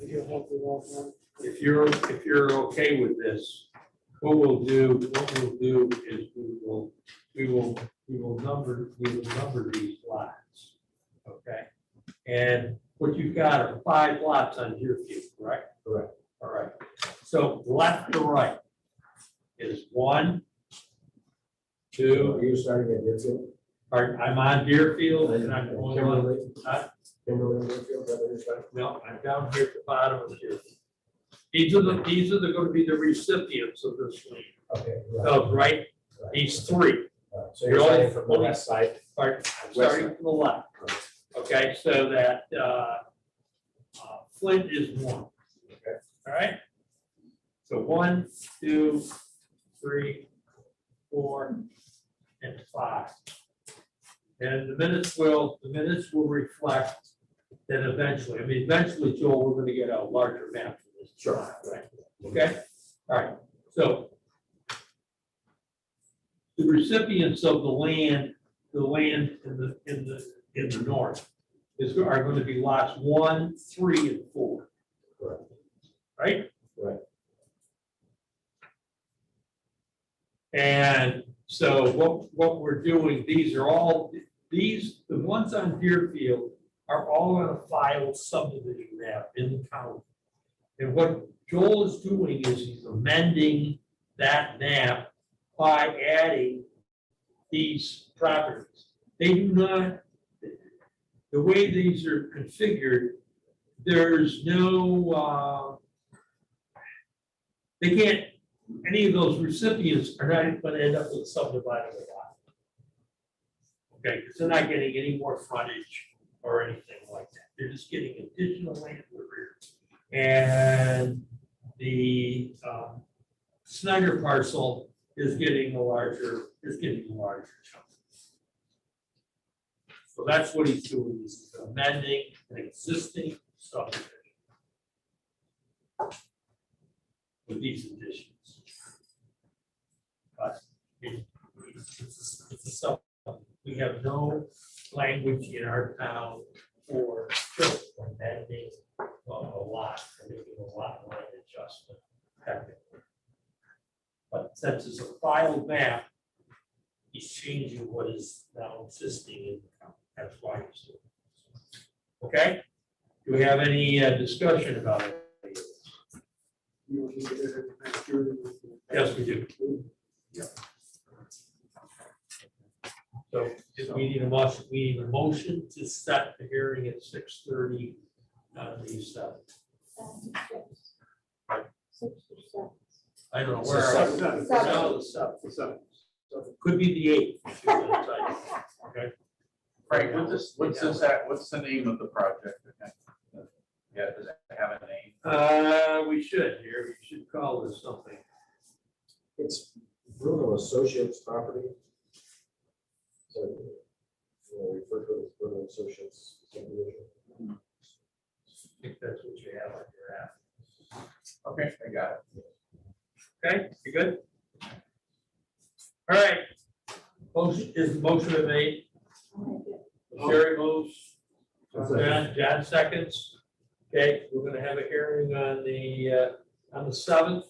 [SPEAKER 1] If you're okay with this, what we'll do is we will number these lots. Okay? And what you've got are 5 lots on Deerfield, correct?
[SPEAKER 7] Correct.
[SPEAKER 1] All right. So left to right is 1, 2,
[SPEAKER 7] Are you starting at Deerfield?
[SPEAKER 1] I'm on Deerfield and I'm going on,
[SPEAKER 7] Kimberly?
[SPEAKER 1] huh?
[SPEAKER 7] Kimberly, Deerfield, is that what you're starting?
[SPEAKER 1] No, I'm down here at the bottom of Deerfield. These are going to be the recipients of this lien.
[SPEAKER 7] Okay. right,
[SPEAKER 1] So, right,
[SPEAKER 7] right,
[SPEAKER 1] these 3
[SPEAKER 7] right. So you're starting from the west side?
[SPEAKER 1] are starting from the left. Okay, so that Flint is 1.
[SPEAKER 7] Okay.
[SPEAKER 1] All right? So 1, 2, 3, 4, and 5. And the minutes will reflect that eventually, Joel, we're gonna get a larger map for this.
[SPEAKER 7] Sure.
[SPEAKER 1] Right, okay, all right, so the recipients of the land in the north are going to be lots 1, 3, and 4.
[SPEAKER 7] Correct.
[SPEAKER 1] Right?
[SPEAKER 7] Right.
[SPEAKER 1] And so what we're doing, the ones on Deerfield are all on a filed subdivision map in the county. And what Joel is doing is he's amending that map by adding these properties. They do not, the way these are configured, there's no, they can't, any of those recipients are not going to end up with subdivided lot. Okay, because they're not getting any more frontage or anything like that. They're just getting additional land in the rear. And the Snyder parcel is getting a larger chunk. So that's what he's doing, he's amending an existing subdivision with these additions. But it's a sub, we have no language in our town for just amending a lot, or making a lot line adjustment technically. But since it's a filed map, he's changing what is now existing in the county. That's why he's doing this. Okay? Do we have any discussion about it? Yes, we do. So if we need a motion to set the hearing at 6:30 on these. I don't know where.
[SPEAKER 3] Seven.
[SPEAKER 1] No, the seventh. Could be the 8th. Okay.
[SPEAKER 5] Frank, what's the name of the project? Yeah, does it have a name?
[SPEAKER 1] We should here. We should call this something.
[SPEAKER 7] It's Bruno Associates property. So, refer to it as Bruno Associates subdivision.
[SPEAKER 1] I think that's what you have on your app.
[SPEAKER 5] Okay, I got it.
[SPEAKER 1] Okay, you good? All right. Motion, is the motion been made? Sherry moves. John seconds. Okay, we're gonna have a hearing on the 7th.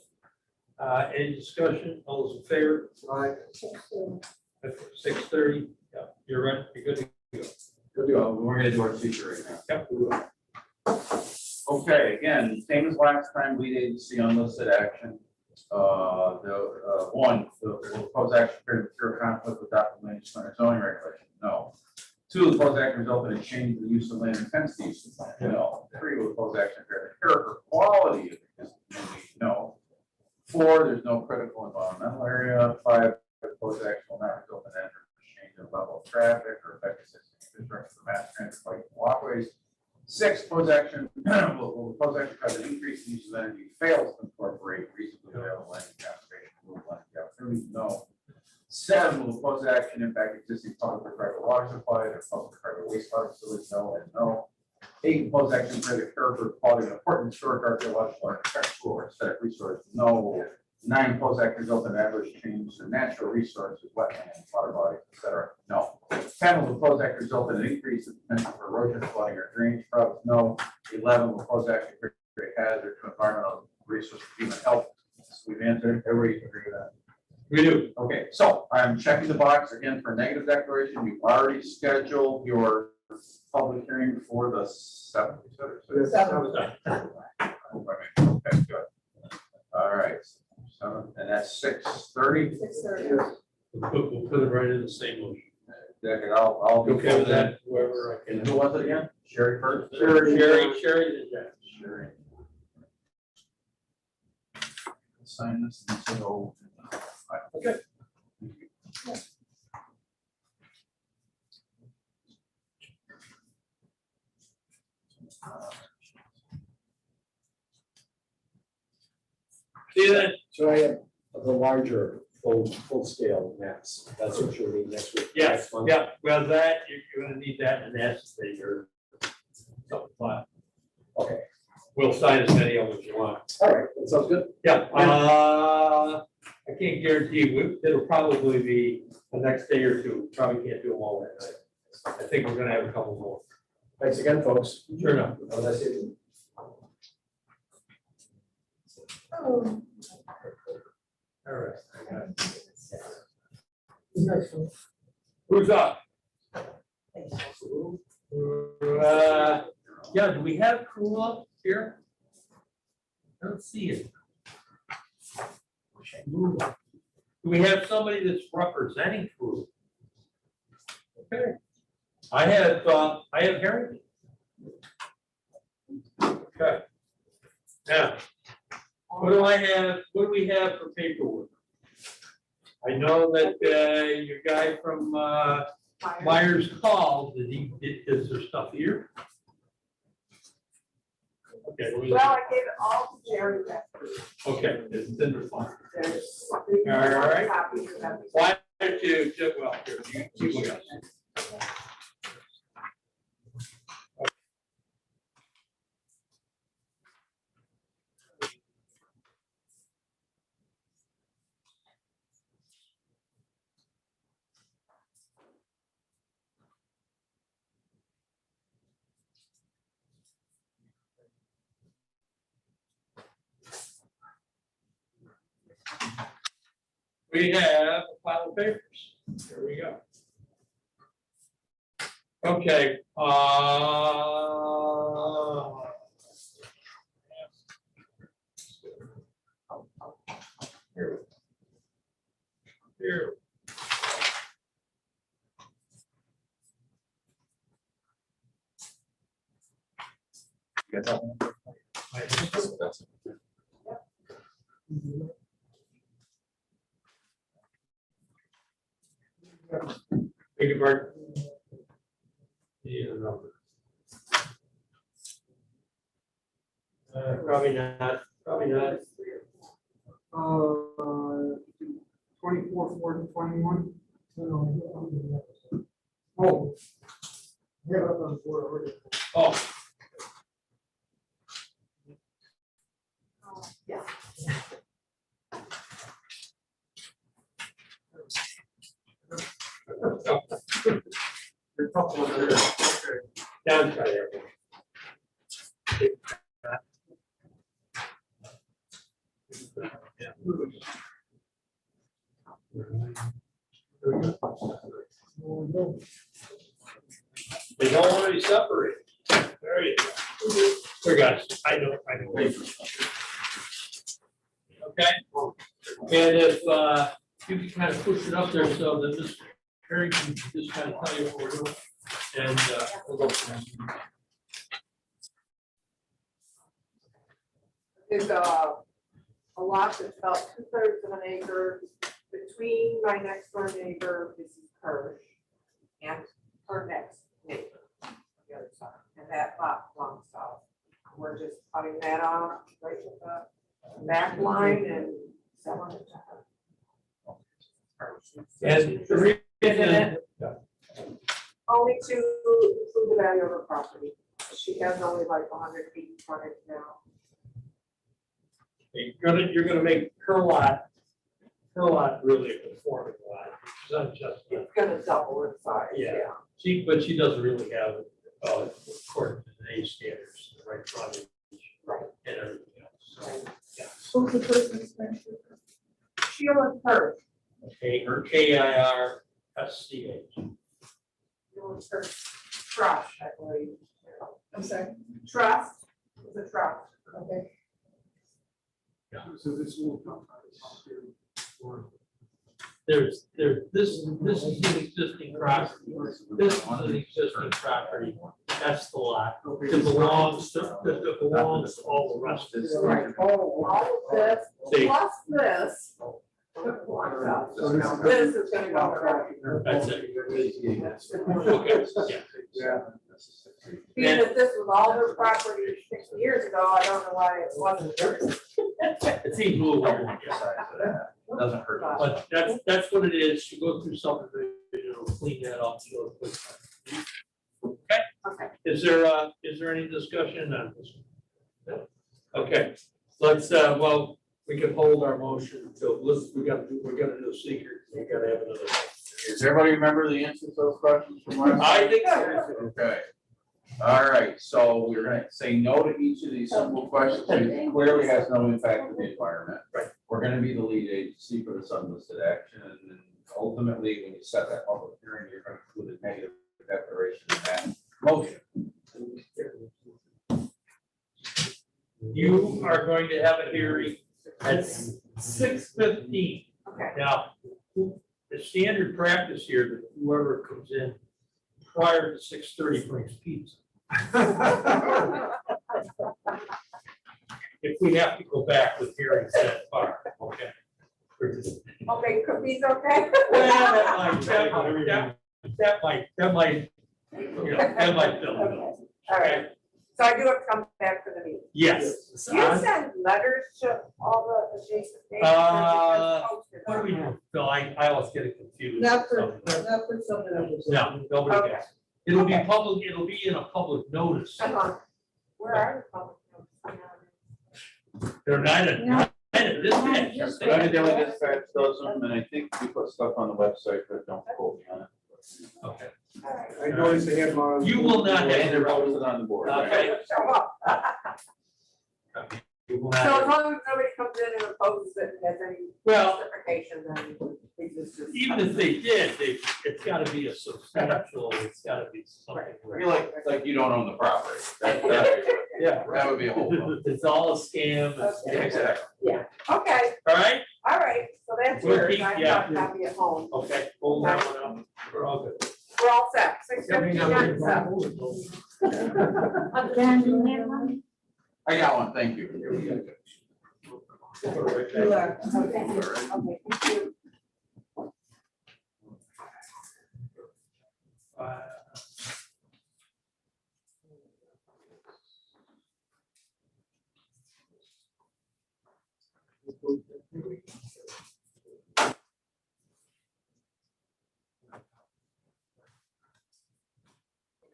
[SPEAKER 1] Any discussion? All those in favor?
[SPEAKER 3] Aye.
[SPEAKER 1] 6:30. Yeah, you're right. You're good to go.
[SPEAKER 5] Good to go. We're gonna do our feature right now.
[SPEAKER 1] Yep.
[SPEAKER 5] Okay, again, same as last time, lead agency unlisted action. The proposed action appears to pure conflict with Dr. Lane's zoning regulation. No. 2, the proposed action resulted in change the use of land intensity use of land. No. 3, the proposed action appears to character quality of the community. No. 4, there's no critical environmental area. 5, the proposed action will not result in any change in level of traffic or affect existing infrastructure for mass transit, bike and walkways. 6, proposed action, will the proposed action cause an increase in use of energy fails to incorporate reasonably available energy conservation rules like the opportunity? No. 7, will the proposed action impact existing public or private water supply or public or private wastewater facilities? No and no. 8, proposed action for the character, quality, and important historic, archaeological, architectural, or aesthetic resource? No. 9, proposed action result in adverse change to natural resources, wetlands, water bodies, etc. No. 10, will the proposed action result in an increase in potential for erosion, flooding, or drainage problems? No. 11, will the proposed action create hazard to environmental resources, human health? We've answered. Everybody agree with that?
[SPEAKER 1] We do.
[SPEAKER 5] Okay, so I'm checking the box again for negative declaration. You've already scheduled your public hearing for the 7th. Okay, good. All right, 7th, and that's 6:30.
[SPEAKER 2] 6:30.
[SPEAKER 1] We'll put it right in the same motion.
[SPEAKER 5] I'll be
[SPEAKER 1] Okay with that, whoever I
[SPEAKER 5] And
[SPEAKER 1] can.
[SPEAKER 5] who was it again? Sherry first?
[SPEAKER 1] Sherry, then Jack.
[SPEAKER 5] Sherry. Sign this and so.
[SPEAKER 1] Okay. See you then.
[SPEAKER 7] So I have the larger, full scale maps. That's what you'll need next week.
[SPEAKER 1] Yes,
[SPEAKER 7] next month.
[SPEAKER 1] yeah, well, that, you're gonna need that and that's the, your. something file.
[SPEAKER 7] Okay,
[SPEAKER 1] We'll sign as many of them as you want.
[SPEAKER 7] all right, that sounds good.
[SPEAKER 1] Yeah, I can't guarantee, it'll probably be the next day or two, probably can't do them all that night. I think we're gonna have a couple more.
[SPEAKER 7] Thanks again, folks.
[SPEAKER 1] Sure enough.
[SPEAKER 7] Have a nice evening.
[SPEAKER 2] Oh.
[SPEAKER 1] All right. I got it. Who's up? Yeah, do we have crew up here? I don't see it. Do we have somebody that's representing crew? Okay. I have Harrington. Okay. Now, what do we have for paperwork? I know that your guy from Myers called, is there stuff here? Okay.
[SPEAKER 2] Well, I gave it all to Jerry back.
[SPEAKER 1] Okay, it's in the file.
[SPEAKER 2] There's
[SPEAKER 1] All right.
[SPEAKER 2] copies of everything.
[SPEAKER 1] Why don't you, well, here, you look at it. We have a pile of papers. Here we go. Okay. Here. Here.
[SPEAKER 5] You got that one? That's-
[SPEAKER 1] Beg your pardon? Yeah, number. Probably not, probably not.
[SPEAKER 3] 24, 4, 21. Oh. Yeah, up on the board already.
[SPEAKER 1] Oh,
[SPEAKER 2] Yeah.
[SPEAKER 1] down there. They don't want to be separated. There you go. Here, guys, I know. Okay, and if you can kind of push it up there so that this Harry can just kind of tell you what we're doing. And we'll go from there.
[SPEAKER 8] There's a lot that's about 2/3 of an acre between my next door neighbor, Mrs. Kirsch, and her next neighbor on the other side. and that lot belongs to us. We're just cutting that off right with the back line and selling it to her.
[SPEAKER 1] And the reason,
[SPEAKER 8] Only to improve the value of her property. She has only like 100 feet in frontage now.
[SPEAKER 1] you're gonna make her lot really a conforming lot. She's unjust.
[SPEAKER 8] It's gonna double in size,
[SPEAKER 1] Yeah.
[SPEAKER 8] yeah.
[SPEAKER 1] But she doesn't really have, according to today's standards, the right frontage.
[SPEAKER 8] Right.
[SPEAKER 1] And everything else, so, yeah.
[SPEAKER 2] Who's the person's name?
[SPEAKER 8] Sheila Kirk,
[SPEAKER 1] Okay, her KIRSCH.
[SPEAKER 8] Sheila Kirk, trust, I believe.
[SPEAKER 2] I'm sorry.
[SPEAKER 8] Trust, it's a trust.
[SPEAKER 2] Okay.
[SPEAKER 3] So this will come out of here.
[SPEAKER 1] This is an existing property. This is an existing property. That's the lot. It belongs to all the rest of it.
[SPEAKER 8] Right. All of this,
[SPEAKER 1] See.
[SPEAKER 8] plus this. This is gonna go.
[SPEAKER 1] That's it. Okay, yeah.
[SPEAKER 8] Being that this was all her property 60 years ago, I don't know why it wasn't theirs.
[SPEAKER 1] It seems a little weird,
[SPEAKER 5] Doesn't hurt.
[SPEAKER 1] but that's what it is. You go through subdivision, it'll clean that up. So quick. Okay,
[SPEAKER 8] Okay.
[SPEAKER 1] is there any discussion on this? No? Okay, let's, well, we can hold our until we're gonna do a secret. We gotta have another.
[SPEAKER 5] Does everybody remember the answers to those questions from last?
[SPEAKER 1] I think so.
[SPEAKER 5] Okay. All right, so we're gonna say no to each of these simple questions. It clearly has no impact on the environment.
[SPEAKER 1] Right.
[SPEAKER 5] We're gonna be the lead agency for this unlisted action, and then ultimately, when you set that public hearing, you're gonna include a negative declaration in that motion.
[SPEAKER 1] You are going to have a hearing at 6:15.
[SPEAKER 8] Okay.
[SPEAKER 1] Now, the standard practice here, that whoever comes in prior to 6:30 brings pizza. If we have to go back with hearings that far, okay.
[SPEAKER 8] Okay, cookies, okay?
[SPEAKER 1] Well, that might, you know, that might fill it up.
[SPEAKER 8] All right, so I do have to come back for the meeting.
[SPEAKER 1] Yes.
[SPEAKER 8] Do you send letters to all the adjacent neighbors? or just post it?
[SPEAKER 1] What do we do? Phil, I always get it confused.
[SPEAKER 2] Not for something else.
[SPEAKER 1] No, nobody
[SPEAKER 8] Okay.
[SPEAKER 1] gets. It'll be
[SPEAKER 8] Okay.
[SPEAKER 1] public, it'll be in a public notice.
[SPEAKER 8] Where are the public notices?
[SPEAKER 1] They're not at this
[SPEAKER 5] United
[SPEAKER 1] edge.
[SPEAKER 5] Daily Dispatch does them, and I think we put stuff on the website, but don't quote me on it.
[SPEAKER 1] Okay.
[SPEAKER 8] All right.
[SPEAKER 3] I noticed they have.
[SPEAKER 1] You will not have
[SPEAKER 5] And they're posted on the board.
[SPEAKER 1] Okay.
[SPEAKER 8] Show up.
[SPEAKER 1] You will
[SPEAKER 8] So as
[SPEAKER 1] not-
[SPEAKER 8] long as nobody comes in and opposes it and has any
[SPEAKER 1] Well,
[SPEAKER 8] justification, then it's just.
[SPEAKER 1] even if they did, it's gotta be a substantial, it's gotta be something.
[SPEAKER 5] I feel like you don't own the property.
[SPEAKER 1] Yeah.
[SPEAKER 5] That would be a whole lot.
[SPEAKER 1] It's all a scam. It's-
[SPEAKER 8] Okay.
[SPEAKER 5] Exactly.
[SPEAKER 8] Yeah, okay,
[SPEAKER 1] All right,
[SPEAKER 8] all right, so that's
[SPEAKER 1] We'll
[SPEAKER 8] yours,
[SPEAKER 1] keep-
[SPEAKER 8] I
[SPEAKER 1] yeah.
[SPEAKER 8] have a copy at home,
[SPEAKER 1] okay, hold that one up. We're all good.
[SPEAKER 8] we're all set, 6:59.
[SPEAKER 5] I got one, thank you.
[SPEAKER 1] We'll go right
[SPEAKER 2] You
[SPEAKER 1] back.
[SPEAKER 2] are.
[SPEAKER 8] Okay, thank you.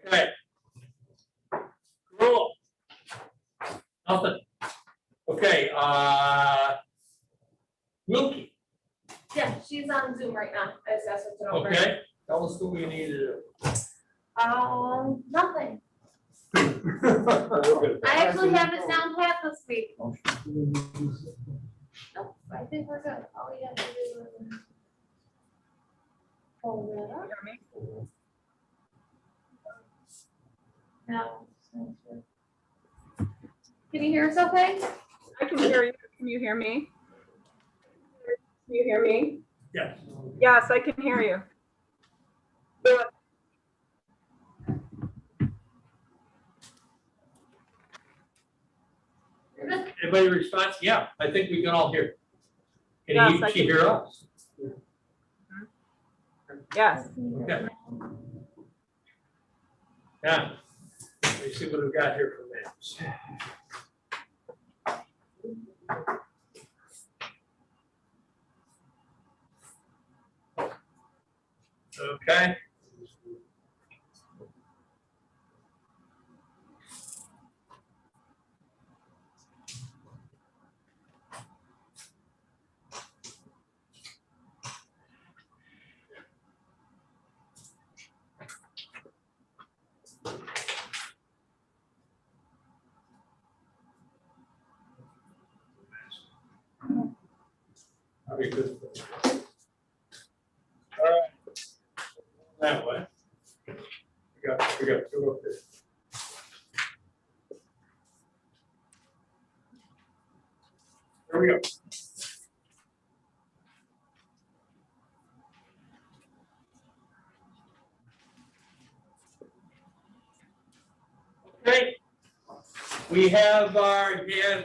[SPEAKER 1] Okay. Cool. Nothing. Okay, Wilkie,
[SPEAKER 9] Yeah, she's on Zoom right now. I just asked her to open.
[SPEAKER 1] okay, tell us what we need to do.
[SPEAKER 9] Nothing.
[SPEAKER 1] We're good.
[SPEAKER 9] I actually have it down pat this week. Nope, I think we're good. All we have to do is pull that up. Now. Can you hear us okay?
[SPEAKER 10] I can hear you. Can you hear me? Can you hear me?
[SPEAKER 1] Yes.
[SPEAKER 10] Yes, I can hear you.
[SPEAKER 1] Anybody response? Yeah, I think we can all hear.
[SPEAKER 10] Yes,
[SPEAKER 1] Can
[SPEAKER 10] I
[SPEAKER 1] you
[SPEAKER 10] can
[SPEAKER 1] hear us?
[SPEAKER 10] Yes.
[SPEAKER 1] Okay. Yeah. Let me see what we've got here for maps. Okay. Very good. All right. That way. We got two up there. There we go. Okay. We have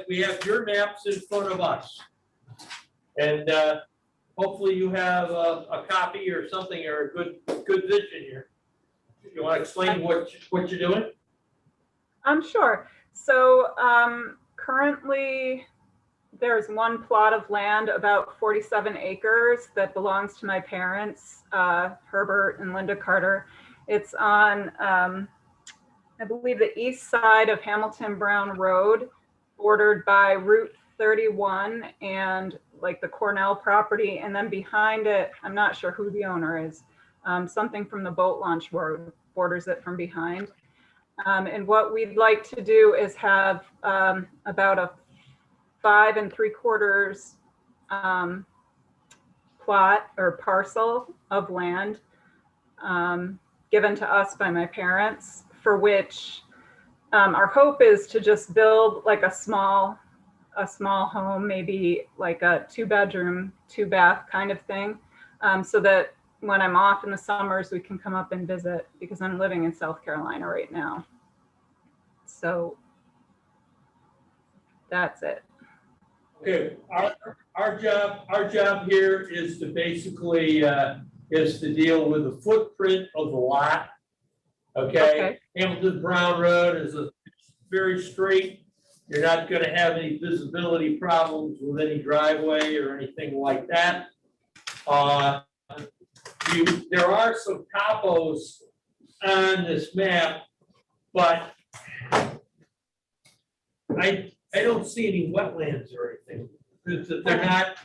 [SPEAKER 1] we have your maps in front of us. And hopefully you have a copy or something or a good vision here. You want to explain what you're doing?
[SPEAKER 10] Sure. So currently there's one plot of land, about 47 acres, that belongs to my parents, Herbert and Linda Carter. It's on, I believe, the east side of Hamilton Brown Road, bordered by Route 31 and like the Cornell property. And then behind it, I'm not sure who the owner is, something from the boat launch road borders it from behind. And what we'd like to do is have about a 5 3/4 plot or parcel of land given to us by my parents, for which our hope is to just build like a small home, maybe like a 2-bedroom, 2-bath kind of thing, so that when I'm off in the summers, we can come up and visit, because I'm living in South Carolina right now. So that's it.
[SPEAKER 1] Okay, our job here is to basically is to deal with the footprint of the lot. Okay. Hamilton Brown Road is a very straight. You're not going to have any visibility problems with any driveway or anything like that. There are some topos on this map, but I don't see any wetlands or anything.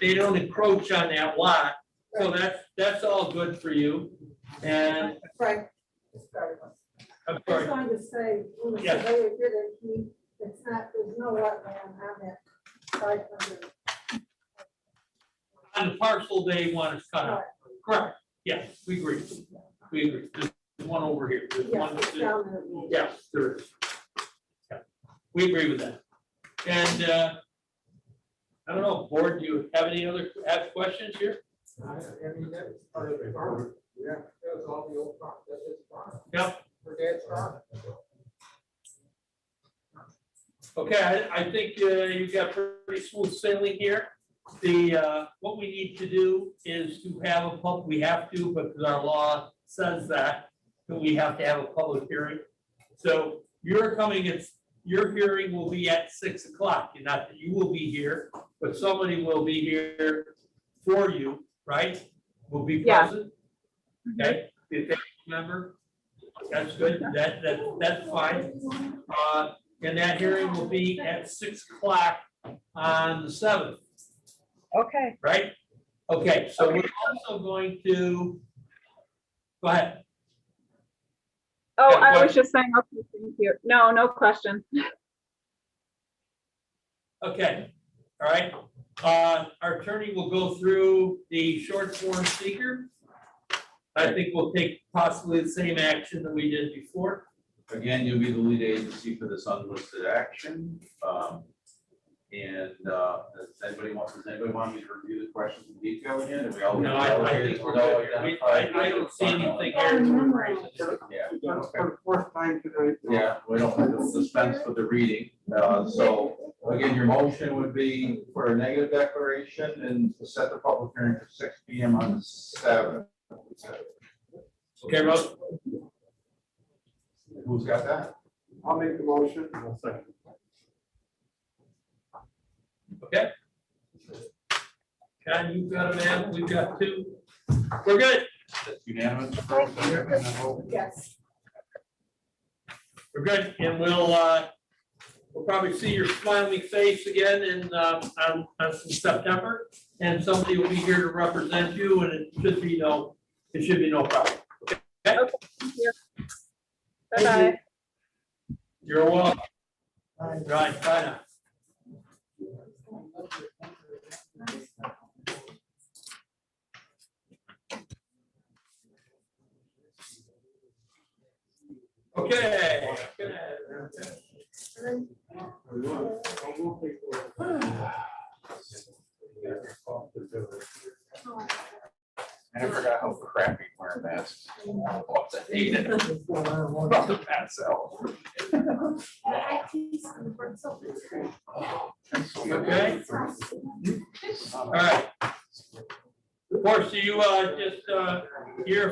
[SPEAKER 1] They don't encroach on that lot. So that's all good for you. And
[SPEAKER 2] Frank,
[SPEAKER 1] I'm
[SPEAKER 2] I
[SPEAKER 1] sorry.
[SPEAKER 2] just wanted to say, when the
[SPEAKER 1] Yes.
[SPEAKER 2] surveyor did it, there's no wetland on that 500.
[SPEAKER 1] On the parcel they want to cut out. Correct. Yes, we agree. We agree. There's one over here. There's
[SPEAKER 2] Yeah,
[SPEAKER 1] one.
[SPEAKER 2] it's down there.
[SPEAKER 1] Yes, there is. Yeah, we agree with that. And I don't know, board, do you have any other questions here?
[SPEAKER 4] I mean, that's part of the farm. Yeah. That was all the old farm, that's his farm.
[SPEAKER 1] Yep.
[SPEAKER 4] For Dad's farm.
[SPEAKER 1] Okay, I think you've got pretty smooth sailing here. What we need to do is to have we have to, because our law says that we have to have a public hearing. So your hearing will be at 6 o'clock. Not that you will be here, but somebody will be here for you, right? Will be present. Okay, if they remember, that's good. That's fine. And that hearing will be at 6 o'clock on the 7th.
[SPEAKER 10] Okay.
[SPEAKER 1] Right? Okay, so we're also going to, go ahead.
[SPEAKER 10] Oh,
[SPEAKER 1] Yeah,
[SPEAKER 10] I was just saying, okay, thank you. No question.
[SPEAKER 1] Okay, all right. Our attorney will go through the short form seeker. I think we'll take possibly the same action that we did before.
[SPEAKER 5] Again, you'll be the lead agency for this unlisted action. Does anybody want me to review the questions in detail again? Are we all?
[SPEAKER 1] No, I think we're good. I don't see anything here.
[SPEAKER 5] Yeah.
[SPEAKER 3] For the fourth time tonight.
[SPEAKER 5] Yeah, we don't have to dispense with the reading. So again, your motion would be for a negative declaration and to set the public hearing for 6 p.m. on the 7th.
[SPEAKER 1] Okay, Rose?
[SPEAKER 5] Who's got that?
[SPEAKER 3] I'll make the motion.
[SPEAKER 1] Okay? Ken, you've got a man, we've got two. We're good.
[SPEAKER 5] That's unanimous.
[SPEAKER 2] Yes.
[SPEAKER 1] We're good, and we'll probably see your smiling face again in, on September. And somebody will be here to represent you, and it should be no problem.
[SPEAKER 10] Bye-bye.
[SPEAKER 1] You're welcome. Right, bye now. Okay.
[SPEAKER 5] I forgot how crappy wearing masks. What's I hate it. About the bad cell.
[SPEAKER 1] Okay. All right. Of course, you just here